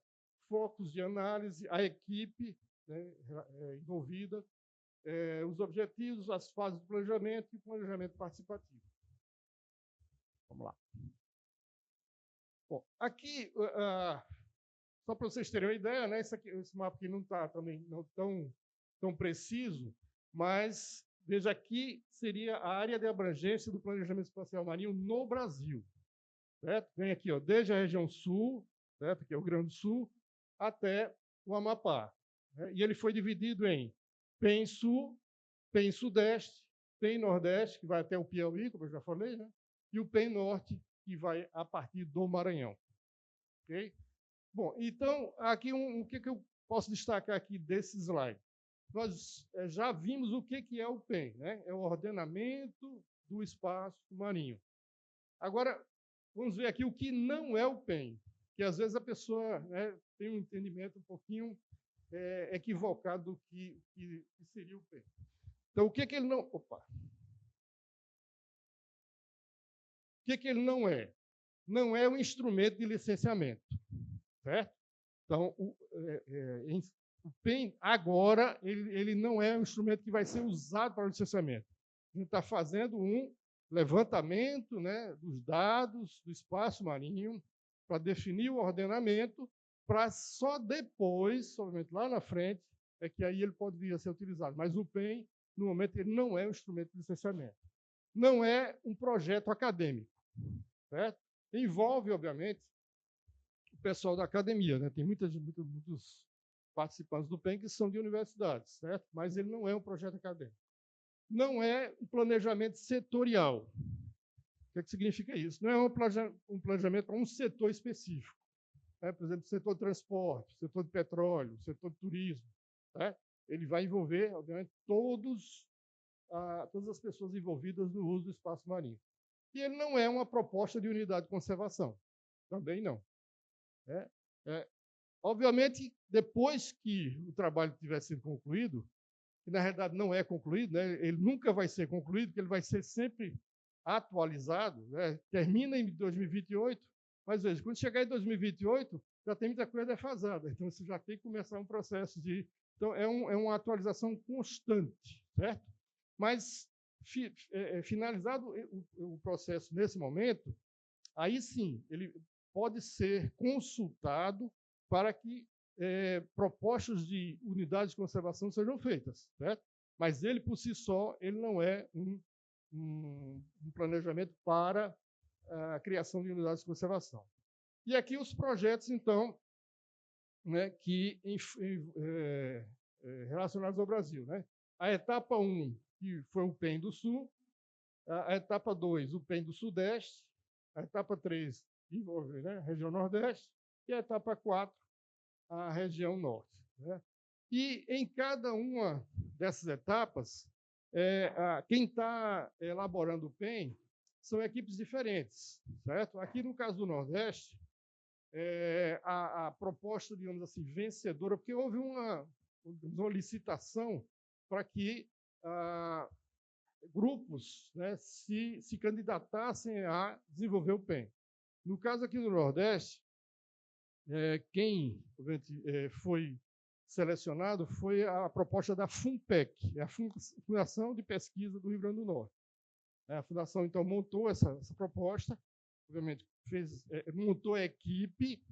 Speaker 8: Focos de análise, a equipe, né, envolvida, os objetivos, as fases do planejamento e o planejamento participativo. Vamos lá. Bom, aqui, só para vocês terem uma ideia, né, esse mapa aqui não está também não tão preciso, mas veja aqui seria a área de abrangência do planejamento espacial marinho no Brasil. Certo? Vem aqui, ó, desde a região sul, certo? Que é o Rio Grande do Sul, até o Amapá. Né? E ele foi dividido em PEN Sul, PEN Sudeste, PEN Nordeste, que vai até o Piauí, como eu já falei, né? E o PEN Norte, que vai a partir do Maranhão. Okay? Bom, então, aqui o que eu posso destacar aqui desse slide? Nós já vimos o que é o PEN, né? É o ordenamento do espaço marinho. Agora, vamos ver aqui o que não é o PEN, que às vezes a pessoa, né, tem um entendimento um pouquinho equivocado do que seria o PEN. Então, o que ele não... Opa! O que ele não é? Não é um instrumento de licenciamento, certo? Então, o PEN, agora, ele não é um instrumento que vai ser usado para o licenciamento. A gente está fazendo um levantamento, né, dos dados do espaço marinho para definir o ordenamento, para só depois, somente lá na frente, é que aí ele pode vir a ser utilizado. Mas o PEN, no momento, ele não é um instrumento de licenciamento. Não é um projeto acadêmico, certo? Envolve, obviamente, o pessoal da academia, né? Tem muitos participantes do PEN que são de universidades, certo? Mas ele não é um projeto acadêmico. Não é um planejamento setorial. O que significa isso? Não é um planejamento para um setor específico. Né? Por exemplo, setor de transporte, setor de petróleo, setor de turismo. Né? Ele vai envolver, obviamente, todas as pessoas envolvidas no uso do espaço marinho. E ele não é uma proposta de unidade de conservação. Também não. Obviamente, depois que o trabalho tiver sido concluído, que na realidade não é concluído, né? Ele nunca vai ser concluído, porque ele vai ser sempre atualizado, né? Termina em 2028, mas veja, quando chegar em 2028, já tem muita coisa defasada, então você já tem que começar um processo de... Então, é uma atualização constante, certo? Mas, finalizado o processo nesse momento, aí sim, ele pode ser consultado para que propostas de unidades de conservação sejam feitas, certo? Mas ele, por si só, ele não é um planejamento para a criação de unidades de conservação. E aqui os projetos, então, né, relacionados ao Brasil. Né? A etapa 1, que foi o PEN do Sul, a etapa 2, o PEN do Sudeste, A etapa 3 envolve, né, a região Nordeste, e a etapa 4, a região Norte. Né? E em cada uma dessas etapas, quem está elaborando o PEN são equipes diferentes, certo? Aqui, no caso do Nordeste, a proposta, digamos assim, vencedora, porque houve uma licitação para que grupos, né, se candidatassem a desenvolver o PEN. No caso aqui do Nordeste, quem foi selecionado foi a proposta da FUNPEC, a Fundação de Pesquisa do Rio Grande do Norte. A Fundação, então, montou essa proposta, obviamente, montou a equipe,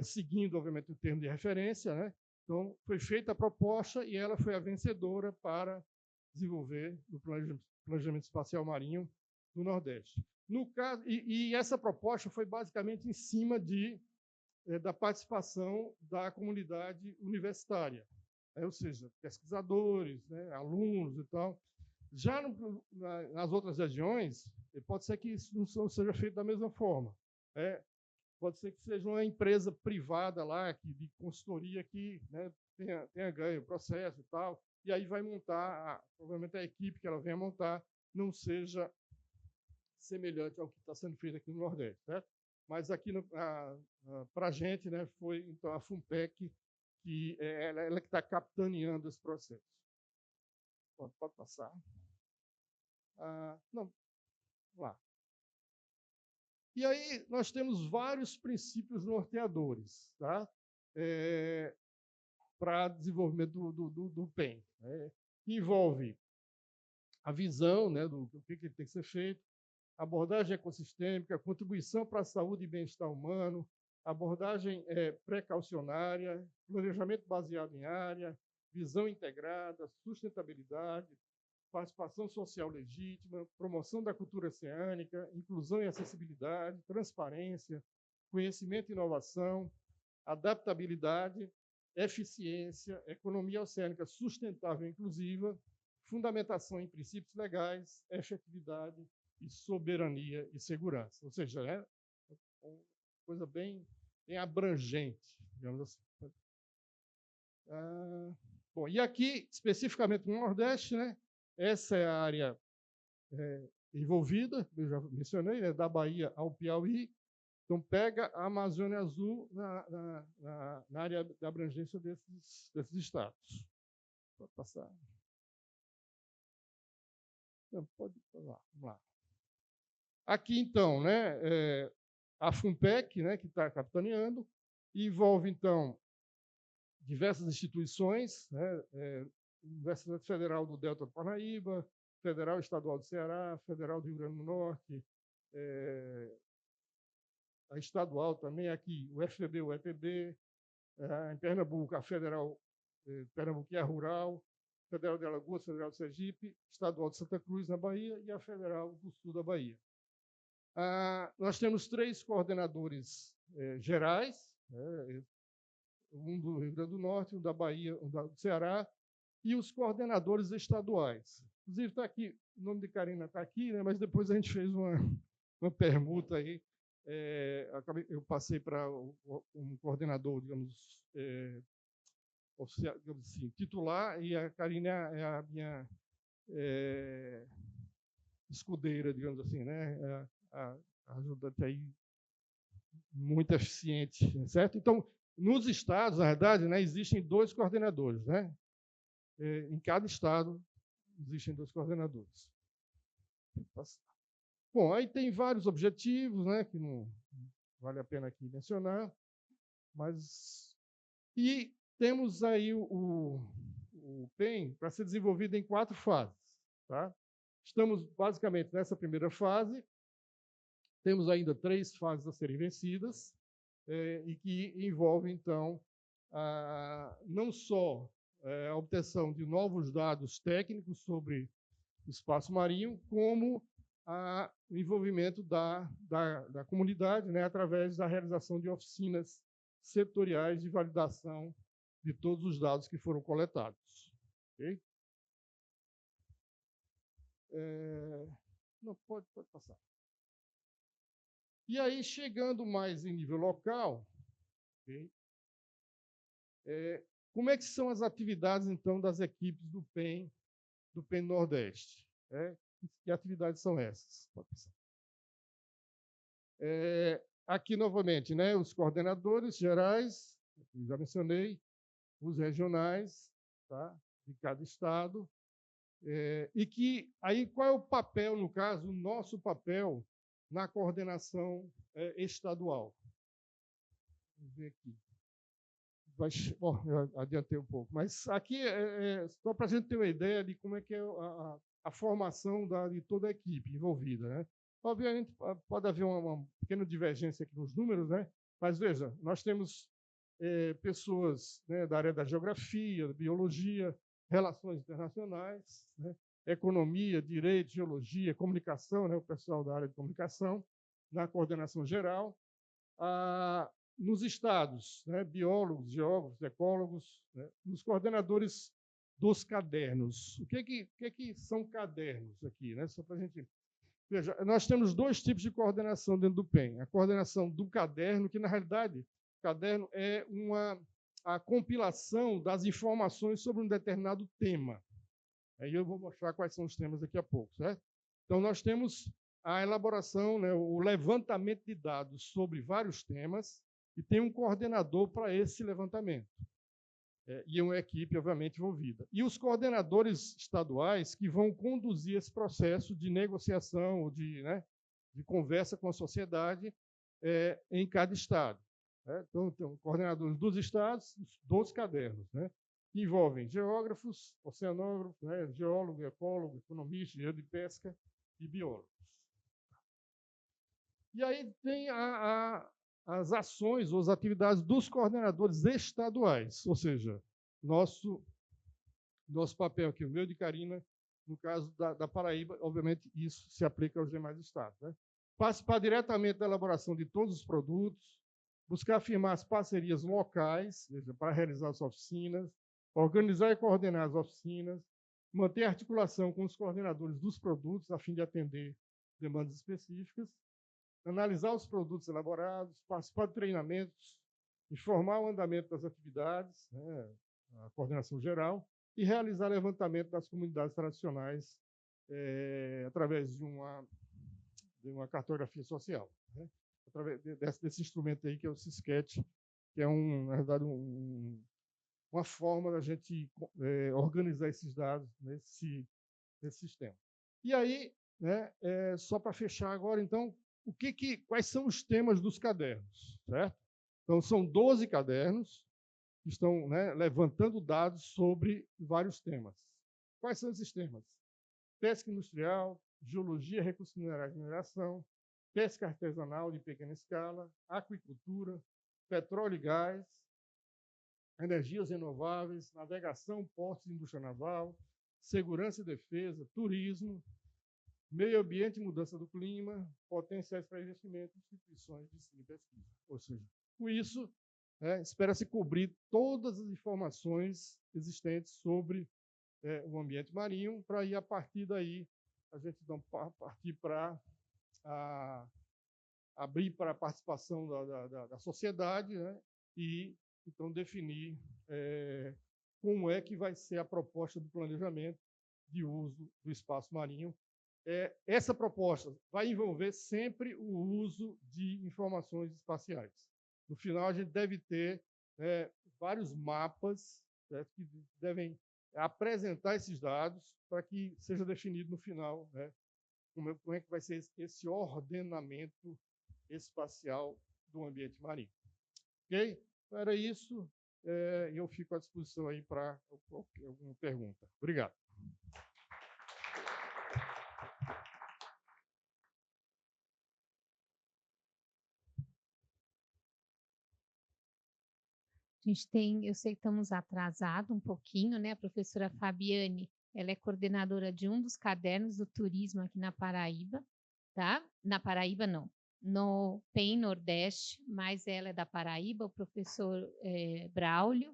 Speaker 8: seguindo, obviamente, o termo de referência, né? Então, foi feita a proposta e ela foi a vencedora para desenvolver o planejamento espacial marinho do Nordeste. No caso, e essa proposta foi basicamente em cima da participação da comunidade universitária, ou seja, pesquisadores, né, alunos e tal. Já nas outras regiões, pode ser que isso não seja feito da mesma forma. Pode ser que seja uma empresa privada lá, de consultoria, que, né, tenha ganho o processo e tal, e aí vai montar, provavelmente a equipe que ela venha montar não seja semelhante ao que está sendo feito aqui no Nordeste. Certo? Mas aqui, para a gente, né, foi então a FUNPEC, que ela que está capitaneando esse processo. Pode passar. Não, vamos lá. E aí nós temos vários princípios norteadores, tá? Para desenvolvimento do PEN. Que envolve a visão, né, do que tem que ser feito, abordagem ecossistêmica, contribuição para a saúde e bem-estar humano, abordagem precaucionária, planejamento baseado em área, visão integrada, sustentabilidade, participação social legítima, promoção da cultura oceânica, inclusão e acessibilidade, transparência, conhecimento e inovação, adaptabilidade, eficiência, economia oceânica sustentável e inclusiva, fundamentação em princípios legais, efetividade e soberania e segurança. Ou seja, é uma coisa bem abrangente, digamos assim. Bom, e aqui, especificamente no Nordeste, né, essa é a área envolvida, eu já mencionei, né, da Bahia ao Piauí. Então, pega a Amazônia Azul na área da abrangência desses estados. Pode passar. Não, pode lá, vamos lá. Aqui, então, né, a FUNPEC, né, que está capitaneando, envolve, então, diversas instituições, né, Universidade Federal do Delta do Parnaíba, Federal Estadual do Ceará, Federal do Rio Grande do Norte, a estadual também aqui, o FPB, o EPB, em Pernambuco, a Federal Pernambuquia Rural, Federal de Alagoas, Federal de Sergipe, Estadual de Santa Cruz, na Bahia, e a Federal do Sul da Bahia. Nós temos 3 coordenadores gerais, um do Rio Grande do Norte, um da Bahia, um do Ceará, e os coordenadores estaduais. Inclusive, está aqui, o nome de Karina está aqui, né, mas depois a gente fez uma permuta aí. Eu passei para um coordenador, digamos, oficial, digamos assim, titular, e a Karina é a minha escudeira, digamos assim, né? A ajudante aí muito eficiente, certo? Então, nos estados, na verdade, né, existem 2 coordenadores, né? Em cada estado existem 2 coordenadores. Bom, aí tem vários objetivos, né, que não vale a pena aqui mencionar, mas e temos aí o PEN para ser desenvolvido em 4 fases, tá? Estamos basicamente nessa primeira fase. Temos ainda 3 fases a serem vencidas, e que envolvem, então, não só a obtenção de novos dados técnicos sobre o espaço marinho, como o envolvimento da comunidade, né, através da realização de oficinas setoriais de validação de todos os dados que foram coletados. Okay? Não, pode passar. E aí, chegando mais em nível local, okay, como é que são as atividades, então, das equipes do PEN Nordeste? Que atividades são essas? Aqui, novamente, né, os coordenadores gerais, já mencionei, os regionais, tá, de cada estado, e que aí qual é o papel, no caso, o nosso papel na coordenação estadual? Vamos ver aqui. Eu adiantei um pouco, mas aqui só para a gente ter uma ideia de como é que é a formação de toda a equipe envolvida, né? Obviamente, pode haver uma pequena divergência aqui nos números, né? Mas, veja, nós temos pessoas, né, da área da geografia, da biologia, relações internacionais, né, economia, direito, geologia, comunicação, né, o pessoal da área de comunicação, na coordenação geral. Nos estados, né, biólogos, geólogos, ecólogos, né, nos coordenadores dos cadernos. O que são cadernos aqui? Né? Só para a gente... Veja, nós temos dois tipos de coordenação dentro do PEN. A coordenação do caderno, que, na realidade, o caderno é a compilação das informações sobre um determinado tema. Aí eu vou mostrar quais são os temas daqui a pouco, certo? Então, nós temos a elaboração, né, o levantamento de dados sobre vários temas, e tem um coordenador para esse levantamento. E uma equipe, obviamente, envolvida. E os coordenadores estaduais que vão conduzir esse processo de negociação, né, de conversa com a sociedade em cada estado. Então, coordenadores dos estados, dos cadernos, né, que envolvem geógrafos, oceanógrafos, né, geólogo, ecólogo, economista, engenheiro de pesca e biólogos. E aí tem as ações ou as atividades dos coordenadores estaduais, ou seja, nosso papel aqui, o meu de Carina, no caso da Paraíba, obviamente isso se aplica aos demais estados. Né? Participar diretamente da elaboração de todos os produtos, buscar firmar as parcerias locais, para realizar as oficinas, organizar e coordenar as oficinas, manter articulação com os coordenadores dos produtos, a fim de atender demandas específicas, analisar os produtos elaborados, participar de treinamentos, informar o andamento das atividades, né, a coordenação geral, e realizar levantamento das comunidades tradicionais através de uma cartografia social, né, através desse instrumento aí que é o SISCAT, que é, na verdade, uma forma da gente organizar esses dados nesse sistema. E aí, né, só para fechar agora, então, quais são os temas dos cadernos, certo? Então, são 12 cadernos que estão, né, levantando dados sobre vários temas. Quais são esses temas? Pesca industrial, geologia, recursos minerais e mineração, pesca artesanal de pequena escala, aquicultura, petróleo e gás, energias renováveis, navegação, portos e indústria naval, segurança e defesa, turismo, meio ambiente e mudança do clima, potenciais para investimento, instituições de ensino e pesquisa. Ou seja, com isso, espera-se cobrir todas as informações existentes sobre o ambiente marinho, para ir, a partir daí, a gente então partir para abrir para a participação da sociedade, né, e, então, definir como é que vai ser a proposta do planejamento de uso do espaço marinho. Essa proposta vai envolver sempre o uso de informações espaciais. No final, a gente deve ter vários mapas, certo, que devem apresentar esses dados para que seja definido no final, né, como é que vai ser esse ordenamento espacial do ambiente marinho. Ok? Então, era isso. Eu fico à disposição aí para alguma pergunta. Obrigado.
Speaker 5: A gente tem, eu sei que estamos atrasados um pouquinho, né? A professora Fabiane, ela é coordenadora de um dos cadernos do turismo aqui na Paraíba, tá? Na Paraíba, não, no PEN Nordeste, mas ela é da Paraíba, o professor Braulio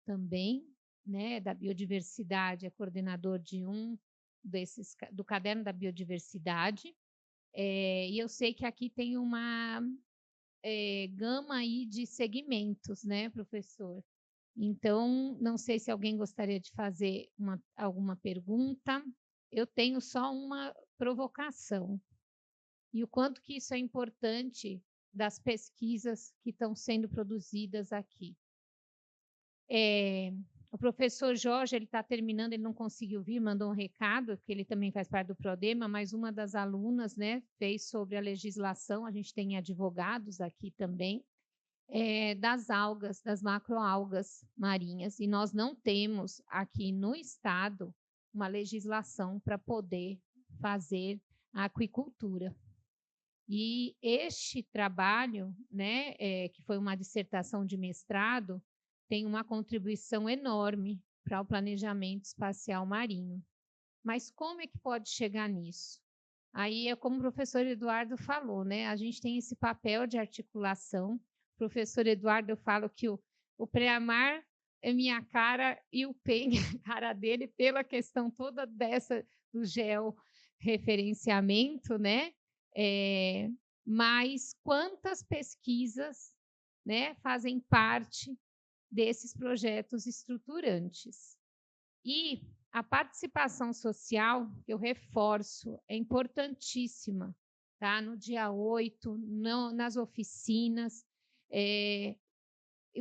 Speaker 5: também, né? Da biodiversidade, é coordenador de do caderno da biodiversidade. E eu sei que aqui tem uma gama aí de segmentos, né, professor? Então, não sei se alguém gostaria de fazer alguma pergunta. Eu tenho só uma provocação. E o quanto que isso é importante das pesquisas que estão sendo produzidas aqui. O professor Jorge, ele está terminando, ele não conseguiu vir, mandou um recado, porque ele também faz parte do Prodema, mas uma das alunas, né, fez sobre a legislação, a gente tem advogados aqui também, das algas, das macroalgas marinhas, e nós não temos aqui no estado uma legislação para poder fazer a aquicultura. E este trabalho, né, que foi uma dissertação de mestrado, tem uma contribuição enorme para o planejamento espacial marinho. Mas como é que pode chegar nisso? Aí é como o professor Eduardo falou, né? A gente tem esse papel de articulação. O professor Eduardo, eu falo que o Preamar é minha cara e o PEN é a cara dele, pela questão toda dessa do georreferenciamento, né? Mas quantas pesquisas, né, fazem parte desses projetos estruturantes? E a participação social, eu reforço, é importantíssima, tá? No dia 8, nas oficinas, e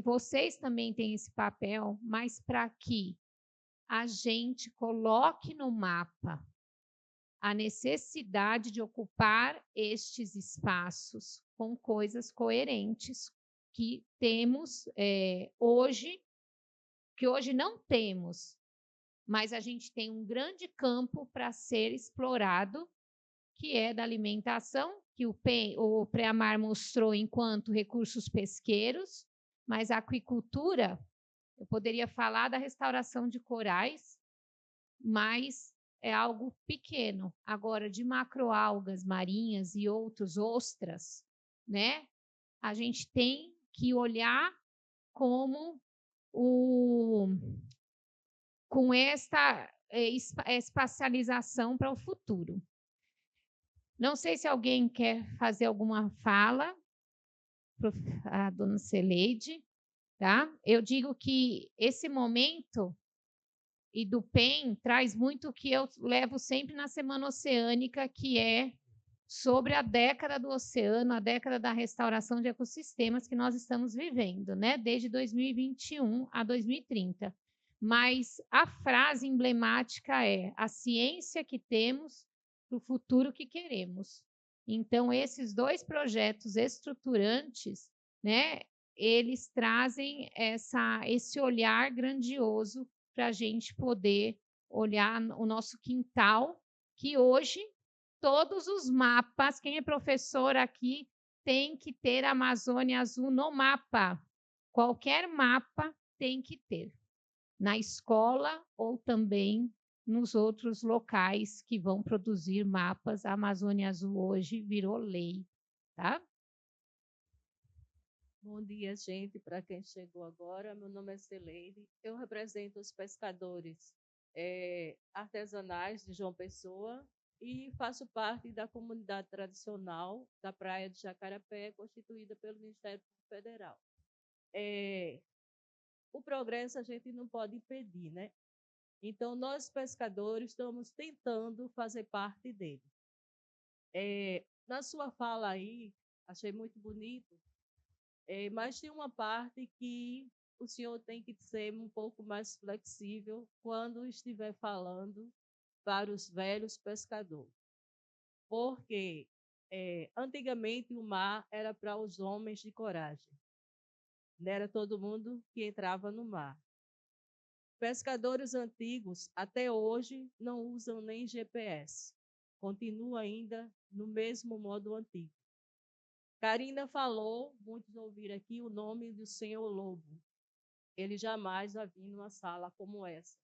Speaker 5: vocês também têm esse papel, mas para que a gente coloque no mapa a necessidade de ocupar estes espaços com coisas coerentes que temos hoje, que hoje não temos, mas a gente tem um grande campo para ser explorado, que é da alimentação, que o Preamar mostrou enquanto recursos pesqueiros, mas a aquicultura, eu poderia falar da restauração de corais, mas é algo pequeno. Agora, de macroalgas marinhas e outros ostras, né? A gente tem que olhar como com esta espacialização para o futuro. Não sei se alguém quer fazer alguma fala, a dona Celeide, tá? Eu digo que esse momento e do PEN traz muito o que eu levo sempre na Semana Oceânica, que é sobre a década do oceano, a década da restauração de ecossistemas que nós estamos vivendo, né? Desde 2021 a 2030. Mas a frase emblemática é: a ciência que temos para o futuro que queremos. Então, esses dois projetos estruturantes, né, eles trazem esse olhar grandioso para a gente poder olhar o nosso quintal, que hoje todos os mapas, quem é professor aqui tem que ter a Amazônia Azul no mapa. Qualquer mapa tem que ter, na escola ou também nos outros locais que vão produzir mapas. A Amazônia Azul hoje virou lei, tá?
Speaker 7: Bom dia, gente, para quem chegou agora. Meu nome é Celeide, eu represento os pescadores artesanais de João Pessoa e faço parte da comunidade tradicional da Praia de Jacarapé, constituída pelo Ministério Público Federal. O progresso a gente não pode impedir, né? Então, nós pescadores estamos tentando fazer parte dele. Na sua fala aí, achei muito bonito, mas tem uma parte que o senhor tem que ser um pouco mais flexível quando estiver falando para os velhos pescadores. Porque antigamente o mar era para os homens de coragem. Não era todo mundo que entrava no mar. Pescadores antigos, até hoje, não usam nem GPS. Continua ainda no mesmo modo antigo. Karina falou, muitos ouviram aqui, o nome do Senhor Lobo. Ele jamais vai vir numa sala como essa,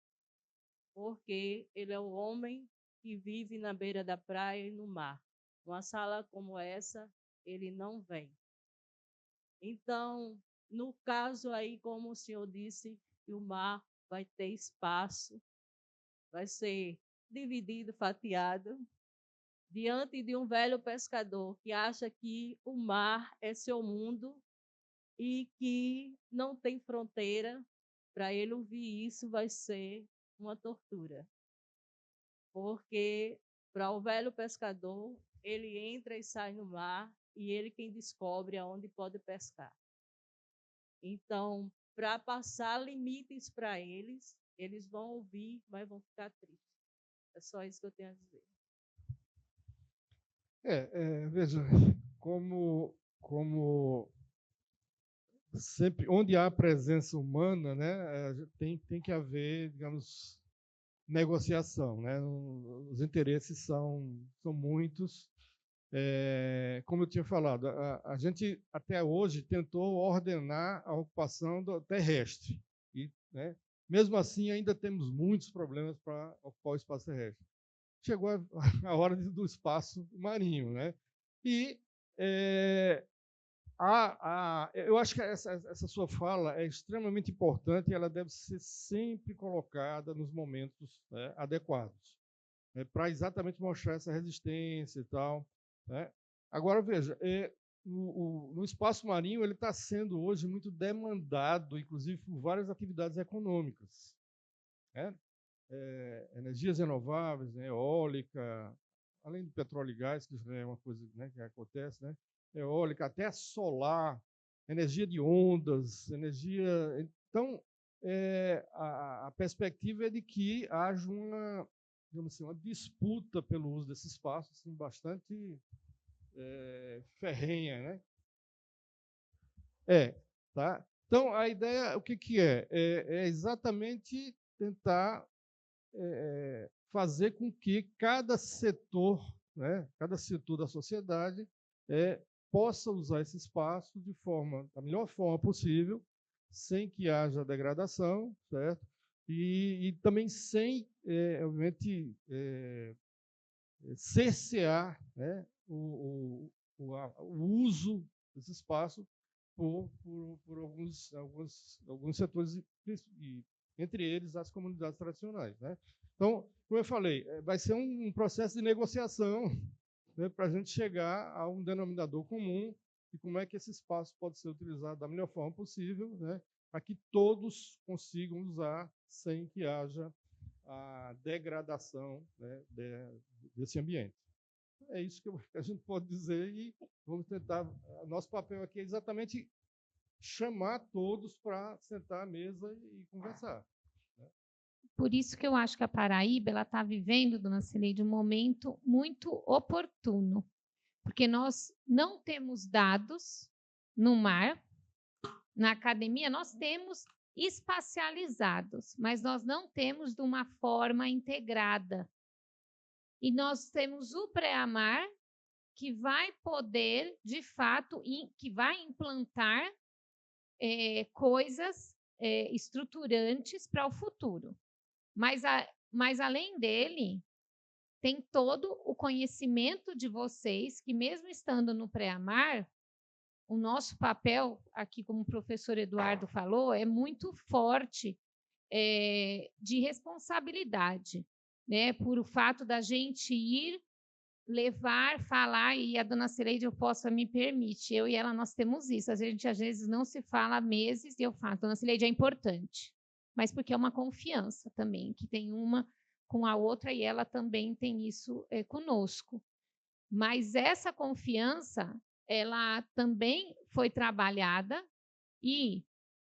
Speaker 7: porque ele é o homem que vive na beira da praia e no mar. Uma sala como essa, ele não vem. Então, no caso aí, como o senhor disse, o mar vai ter espaço, vai ser dividido, fatiado, diante de um velho pescador que acha que o mar é seu mundo e que não tem fronteira, para ele ouvir isso vai ser uma tortura. Porque para o velho pescador, ele entra e sai no mar e ele quem descobre aonde pode pescar. Então, para passar limites para eles, eles vão ouvir, mas vão ficar tristes. É só isso que eu tenho a dizer.
Speaker 8: Veja, como sempre, onde há presença humana, né, tem que haver, digamos, negociação, né? Os interesses são muitos. Como eu tinha falado, a gente até hoje tentou ordenar a ocupação terrestre. E, né, mesmo assim, ainda temos muitos problemas para ocupar o espaço terrestre. Chegou a hora do espaço marinho, né? E eu acho que essa sua fala é extremamente importante e ela deve ser sempre colocada nos momentos, né, adequados, né, para exatamente mostrar essa resistência e tal, né? Agora, veja, no espaço marinho ele está sendo hoje muito demandado, inclusive por várias atividades econômicas, né? Energias renováveis, né, eólica, além do petróleo e gás, que já é uma coisa, né, que acontece, né? Eólica, até solar, energia de ondas, energia. Então, a perspectiva é de que haja digamos assim, uma disputa pelo uso desse espaço assim, bastante ferrenha, né? Tá? Então, a ideia, o que é? É exatamente tentar fazer com que cada setor, né, cada setor da sociedade possa usar esse espaço da melhor forma possível, sem que haja degradação, certo? E também sem, obviamente, cercear, né, o uso desse espaço por alguns setores, e entre eles as comunidades tradicionais, né? Então, como eu falei, vai ser um processo de negociação, né, para a gente chegar a um denominador comum e como é que esse espaço pode ser utilizado da melhor forma possível, né, para que todos consigam usar sem que haja a degradação, né, desse ambiente. É isso que a gente pode dizer e vamos tentar. Nosso papel aqui é exatamente chamar todos para sentar à mesa e conversar.
Speaker 5: Por isso que eu acho que a Paraíba está vivendo, dona Cileide, um momento muito oportuno, porque nós não temos dados no mar, na academia nós temos espacializados, mas nós não temos de uma forma integrada. E nós temos o pré-amar, que vai poder, de fato, que vai implantar coisas estruturantes para o futuro. Mas, além dele, tem todo o conhecimento de vocês, que mesmo estando no pré-amar, o nosso papel, aqui como o professor Eduardo falou, é muito forte de responsabilidade, né? Por o fato da gente ir, levar, falar, e a dona Cileide, eu posso, me permite, eu e ela, nós temos isso, a gente às vezes não se fala há meses, e eu falo, dona Cileide, é importante, mas porque é uma confiança também, que tem uma com a outra, e ela também tem isso conosco. Mas essa confiança, ela também foi trabalhada e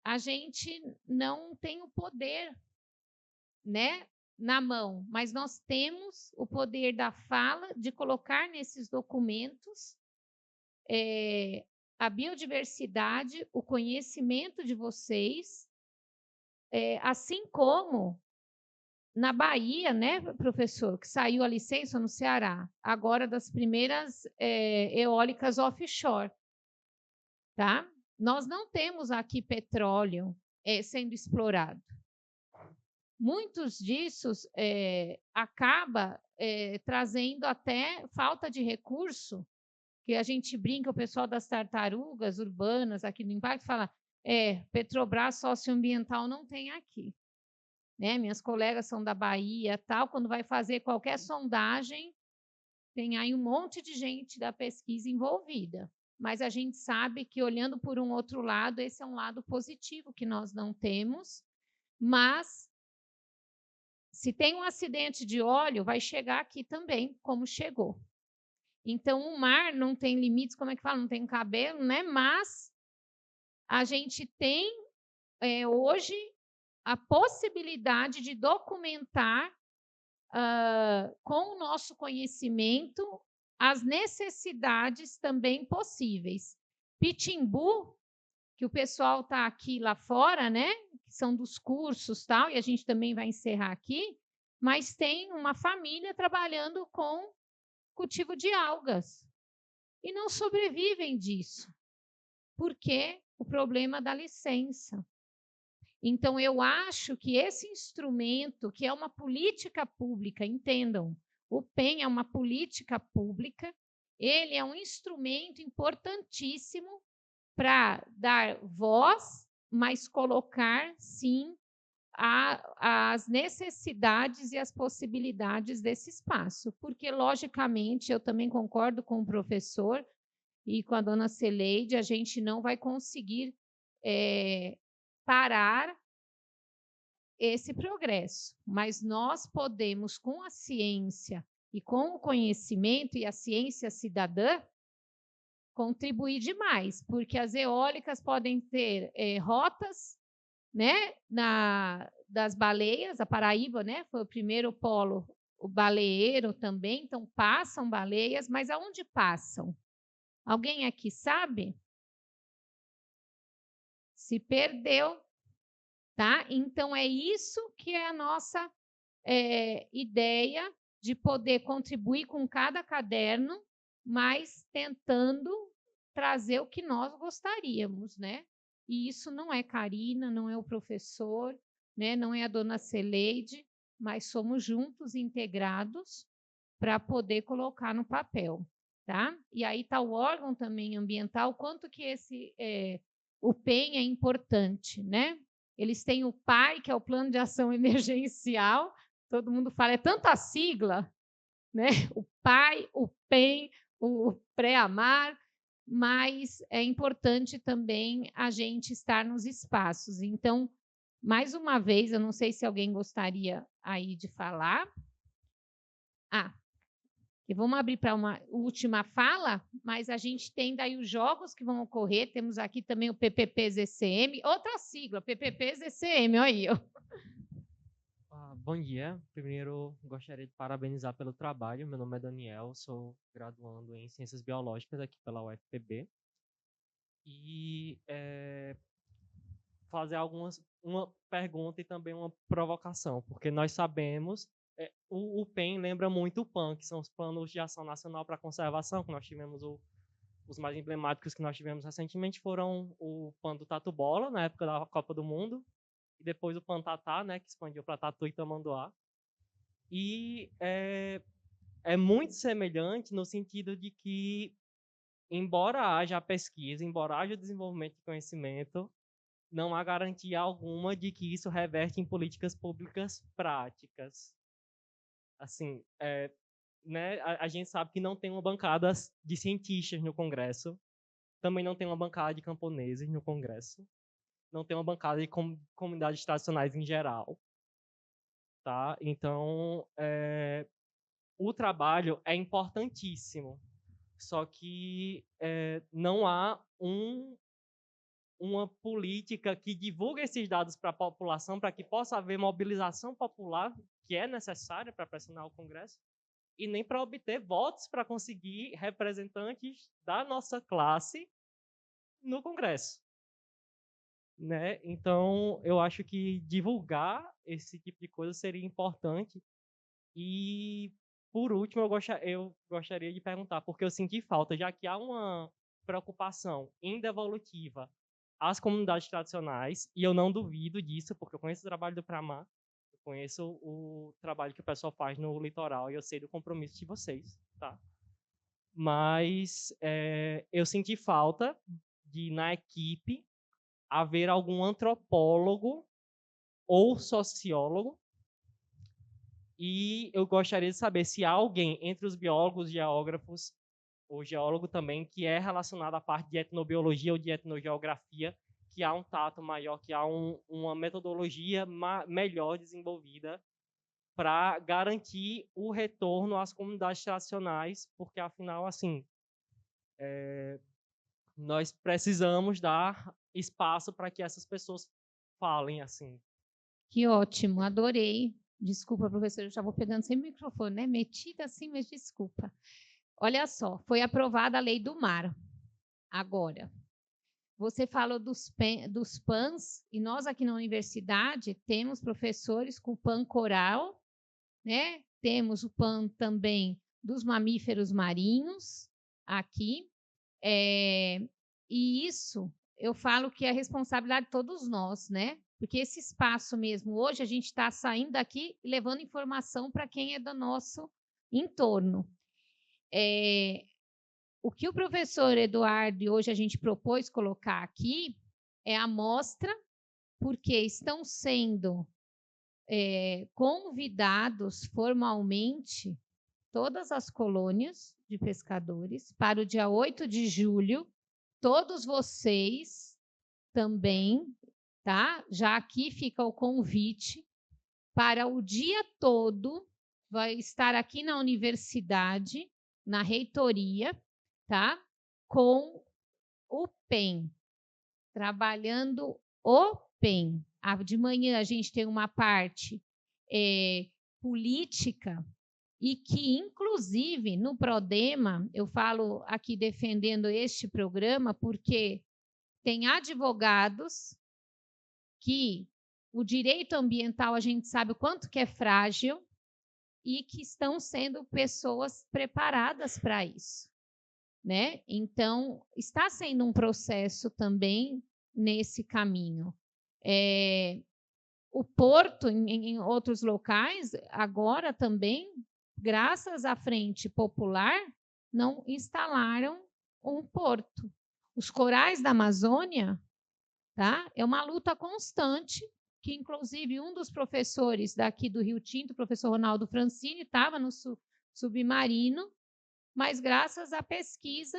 Speaker 5: a gente não tem o poder, né, na mão, mas nós temos o poder da fala, de colocar nesses documentos a biodiversidade, o conhecimento de vocês, assim como na Bahia, né, professor, que saiu a licença no Ceará, agora das primeiras eólicas offshore, tá? Nós não temos aqui petróleo sendo explorado. Muitos disso acaba trazendo até falta de recurso, que a gente brinca, o pessoal das tartarugas urbanas aqui no Impacto fala, Petrobras socioambiental não tem aqui. Né? Minhas colegas são da Bahia, tal, quando vai fazer qualquer sondagem, tem aí um monte de gente da pesquisa envolvida. Mas a gente sabe que, olhando por um outro lado, esse é um lado positivo que nós não temos, mas se tem um acidente de óleo, vai chegar aqui também, como chegou. Então, o mar não tem limites, como é que fala? Não tem cabelo, né? Mas a gente tem, hoje, a possibilidade de documentar, com o nosso conhecimento, as necessidades também possíveis. Pitimbu, que o pessoal está aqui lá fora, né? Que são dos cursos tal, e a gente também vai encerrar aqui, mas tem uma família trabalhando com cultivo de algas e não sobrevivem disso, porque o problema da licença. Então, eu acho que esse instrumento, que é uma política pública, entendam, o PEN é uma política pública, ele é um instrumento importantíssimo para dar voz, mas colocar, sim, as necessidades e as possibilidades desse espaço. Porque, logicamente, eu também concordo com o professor e com a dona Celeide, a gente não vai conseguir parar esse progresso, mas nós podemos, com a ciência e com o conhecimento e a ciência cidadã, contribuir demais, porque as eólicas podem ter rotas, né, das baleias. A Paraíba, né, foi o primeiro polo, o baleeiro também, então passam baleias, mas aonde passam? Alguém aqui sabe? Se perdeu, tá? Então é isso que é a nossa ideia de poder contribuir com cada caderno, mas tentando trazer o que nós gostaríamos, né? E isso não é Karina, não é o professor, né? Não é a dona Celeide, mas somos juntos, integrados, para poder colocar no papel, tá? E aí está o órgão também ambiental, quanto que o PEN é importante, né? Eles têm o PAI, que é o Plano de Ação Emergencial, todo mundo fala, é tanta sigla, né? O PAI, o PEN, o pré-amar, mas é importante também a gente estar nos espaços. Então, mais uma vez, eu não sei se alguém gostaria aí de falar. E vamos abrir para uma última fala, mas a gente tem daí os jogos que vão ocorrer, temos aqui também o PPP-ZCM, outra sigla, PPP-ZCM, olha aí.
Speaker 9: Bom dia, primeiro gostaria de parabenizar pelo trabalho, meu nome é Daniel, sou graduando em Ciências Biológicas aqui pela UFPB, e fazer uma pergunta e também uma provocação, porque nós sabemos, o PEN lembra muito o PAN, que são os Planos de Ação Nacional para a Conservação, que nós tivemos os mais emblemáticos que nós tivemos recentemente foram o PAN do Tatu Bola, na época da Copa do Mundo, e depois o PAN Tatá, né, que expandiu para Tatu e Tamanduá. E é muito semelhante no sentido de que, embora haja a pesquisa, embora haja o desenvolvimento de conhecimento, não há garantia alguma de que isso reverte em políticas públicas práticas. Assim, né, a gente sabe que não tem uma bancada de cientistas no Congresso, também não tem uma bancada de camponeses no Congresso, não tem uma bancada de comunidades tradicionais em geral. Tá? Então, o trabalho é importantíssimo, só que não há uma política que divulgue esses dados para a população, para que possa haver mobilização popular, que é necessária para pressionar o Congresso, e nem para obter votos para conseguir representantes da nossa classe no Congresso. Né? Então, eu acho que divulgar esse tipo de coisa seria importante. E, por último, eu gostaria de perguntar, porque eu senti falta, já que há uma preocupação indevolutiva às comunidades tradicionais, e eu não duvido disso, porque eu conheço o trabalho do Pramar, eu conheço o trabalho que o pessoal faz no litoral, e eu sei do compromisso de vocês, tá? Mas eu senti falta de, na equipe, haver algum antropólogo ou sociólogo E eu gostaria de saber se há alguém entre os biólogos, geógrafos, ou geólogo também, que é relacionado à parte de etnobiologia ou de etnogeografia, que há um tato maior, que há uma metodologia melhor desenvolvida para garantir o retorno às comunidades tradicionais, porque, afinal, assim, nós precisamos dar espaço para que essas pessoas falem, assim.
Speaker 5: Que ótimo, adorei. Desculpa, professor, eu já vou pegando sem microfone, né? Metida assim, mas desculpa. Olha só, foi aprovada a lei do mar. Agora, você falou dos PANs, e nós aqui na universidade temos professores com PAN coral, né? Temos o PAN também dos mamíferos marinhos aqui. E isso eu falo que é responsabilidade de todos nós, né? Porque esse espaço mesmo, hoje a gente está saindo daqui e levando informação para quem é do nosso entorno. O que o professor Eduardo e hoje a gente propôs colocar aqui é a amostra, porque estão sendo convidados formalmente todas as colônias de pescadores para o dia 8 de julho, todos vocês também, tá? Já aqui fica o convite para o dia todo, vai estar aqui na universidade, na reitoria, tá? Com o PEN, trabalhando o PEN. De manhã a gente tem uma parte política, e que, inclusive, no Prodema, eu falo aqui defendendo este programa, porque tem advogados que o direito ambiental a gente sabe o quanto que é frágil e que estão sendo pessoas preparadas para isso, né? Então, está sendo um processo também nesse caminho. O Porto, em outros locais, agora também, graças à Frente Popular, não instalaram um porto. Os corais da Amazônia, tá? É uma luta constante, que inclusive um dos professores daqui do Rio Tinto, o professor Ronaldo Francini, estava no submarino, mas graças à pesquisa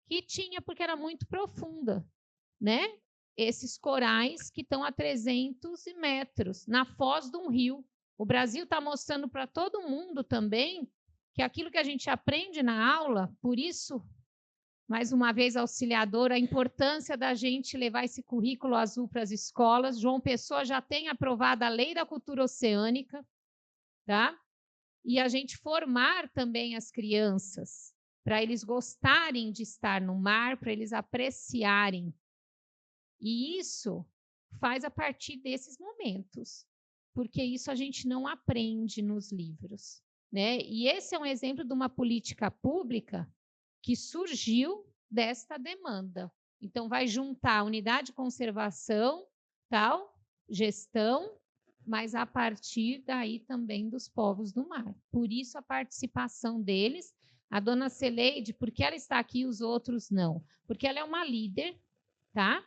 Speaker 5: que tinha, porque era muito profunda, né? Esses corais que estão a 300 metros, na foz de um rio. O Brasil está mostrando para todo mundo também que aquilo que a gente aprende na aula, por isso, mais uma vez, auxiliadora, a importância da gente levar esse currículo azul para as escolas. João Pessoa já tem aprovado a Lei da Cultura Oceânica, tá? E a gente formar também as crianças, para eles gostarem de estar no mar, para eles apreciarem. E isso faz a partir desses momentos, porque isso a gente não aprende nos livros, né? E esse é um exemplo de uma política pública que surgiu desta demanda. Então, vai juntar unidade de conservação, tal, gestão, mas a partir daí também dos povos do mar. Por isso, a participação deles. A dona Celeide, por que ela está aqui e os outros não? Porque ela é uma líder, tá?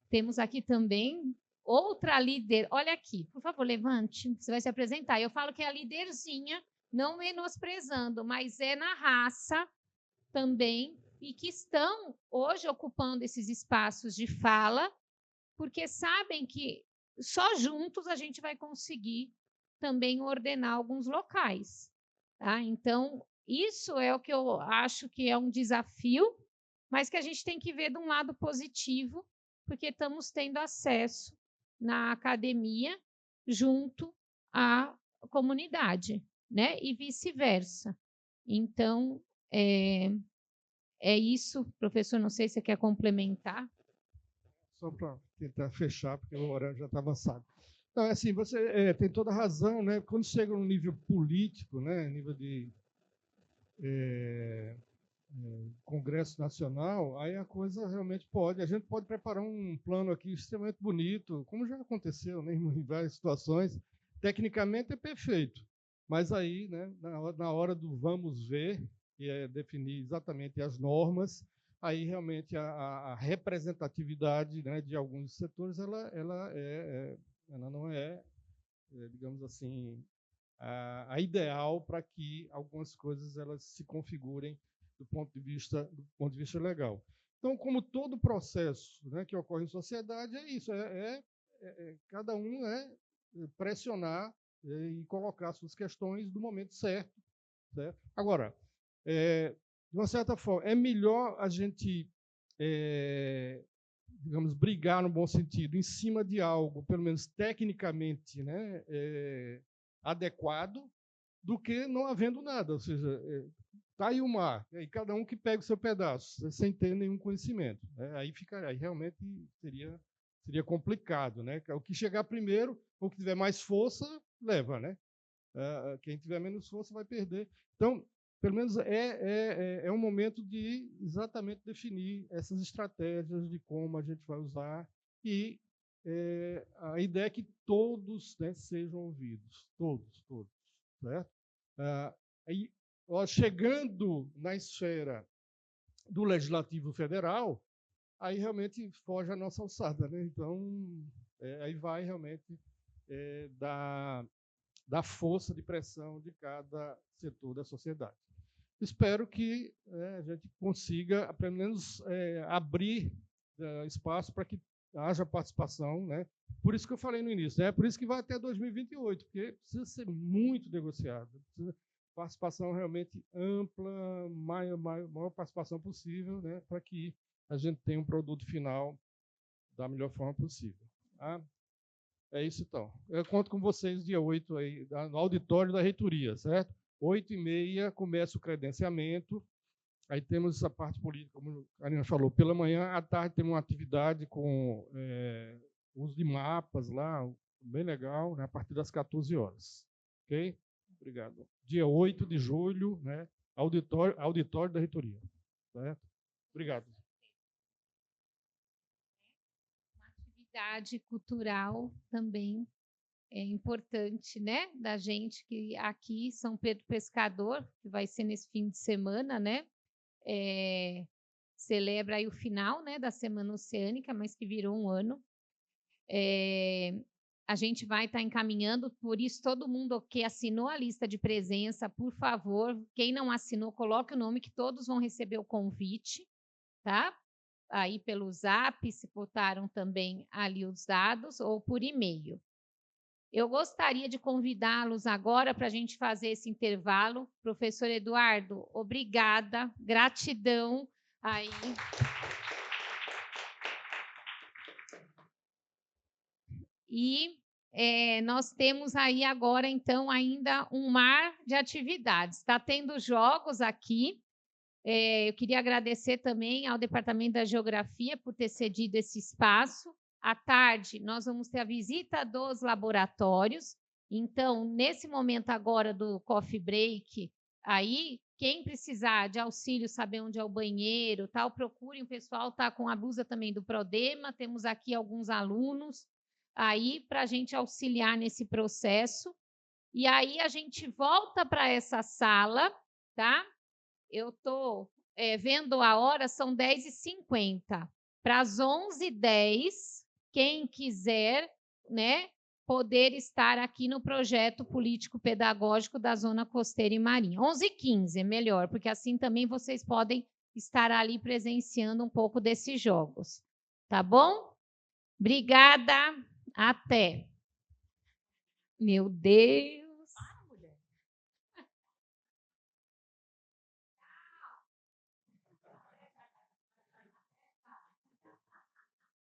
Speaker 5: Temos aqui também outra líder. Olha aqui, por favor, levante. Você vai se apresentar. Eu falo que é a líderzinha, não menosprezando, mas é na raça também, e que estão hoje ocupando esses espaços de fala, porque sabem que só juntos a gente vai conseguir também ordenar alguns locais. Tá? Então, isso é o que eu acho que é um desafio, mas que a gente tem que ver de um lado positivo, porque estamos tendo acesso na academia junto à comunidade, né? E vice-versa. Então, é isso, professor, não sei se você quer complementar.
Speaker 8: Só para tentar fechar, porque o horário já está avançado. Então, assim, você tem toda a razão, né? Quando chega no nível político, né? Nível de Congresso Nacional, aí a coisa realmente a gente pode preparar um plano aqui extremamente bonito, como já aconteceu, né, em várias situações. Tecnicamente é perfeito, mas aí, né, na hora do vamos ver, que é definir exatamente as normas, aí realmente a representatividade, né, de alguns setores, ela não é, digamos assim, a ideal para que algumas coisas elas se configurem do ponto de vista legal. Então, como todo processo, né, que ocorre em sociedade, é isso, cada um pressionar e colocar suas questões no momento certo. Certo? Agora, de uma certa forma, é melhor a gente, digamos, brigar no bom sentido, em cima de algo, pelo menos tecnicamente, né, adequado, do que não havendo nada. Ou seja, está aí o mar, e cada um que pega o seu pedaço, sem ter nenhum conhecimento. Né? Aí realmente seria complicado. Né? O que chegar primeiro, ou que tiver mais força, leva. Né? Quem tiver menos força vai perder. Então, pelo menos é um momento de exatamente definir essas estratégias de como a gente vai usar, e a ideia é que todos, né, sejam ouvidos, todos, certo? Aí, chegando na esfera do Legislativo Federal, aí realmente foge a nossa alçada, né? Então, aí vai realmente da força de pressão de cada setor da sociedade. Espero que a gente consiga, pelo menos, abrir espaço para que haja participação. Né? Por isso que eu falei no início, por isso que vai até 2028, porque precisa ser muito negociado, precisa participação realmente ampla, maior participação possível, né, para que a gente tenha um produto final da melhor forma possível. Tá? É isso, então. Eu conto com vocês dia 8, aí, no auditório da reitoria, certo? 8h30 começa o credenciamento. Aí temos essa parte política, como a Karina falou, pela manhã. À tarde temos uma atividade com uso de mapas lá, bem legal, né, a partir das 14 horas. Ok? Obrigado. Dia 8 de julho, né, auditório da reitoria. Certo? Obrigado.
Speaker 5: Uma atividade cultural também é importante, né, da gente, que aqui São Pedro Pescador, que vai ser nesse fim de semana, né, celebra aí o final, né, da Semana Oceânica, mas que virou um ano. A gente vai estar encaminhando, por isso todo mundo que assinou a lista de presença, por favor, quem não assinou, coloque o nome, que todos vão receber o convite, tá? Aí pelo Zap, se botaram também ali os dados, ou por e-mail. Eu gostaria de convidá-los agora para a gente fazer esse intervalo. Professor Eduardo, obrigada, gratidão aí. E nós temos aí agora, então, ainda um mar de atividades. Está tendo jogos aqui. Eu queria agradecer também ao Departamento da Geografia por ter cedido esse espaço. À tarde, nós vamos ter a visita dos laboratórios. Então, nesse momento agora do coffee break, aí, quem precisar de auxílio, saber onde é o banheiro, tal, procurem, o pessoal está com a blusa também do Prodema, temos aqui alguns alunos aí para a gente auxiliar nesse processo. E aí a gente volta para essa sala, tá? Eu estou vendo a hora, são 10h50. Para as 11h10, quem quiser, né, poder estar aqui no projeto político-pedagógico da Zona Costeira e Marinha. 11h15 é melhor, porque assim também vocês podem estar ali presenciando um pouco desses jogos. Tá bom? Obrigada. Até. Meu Deus.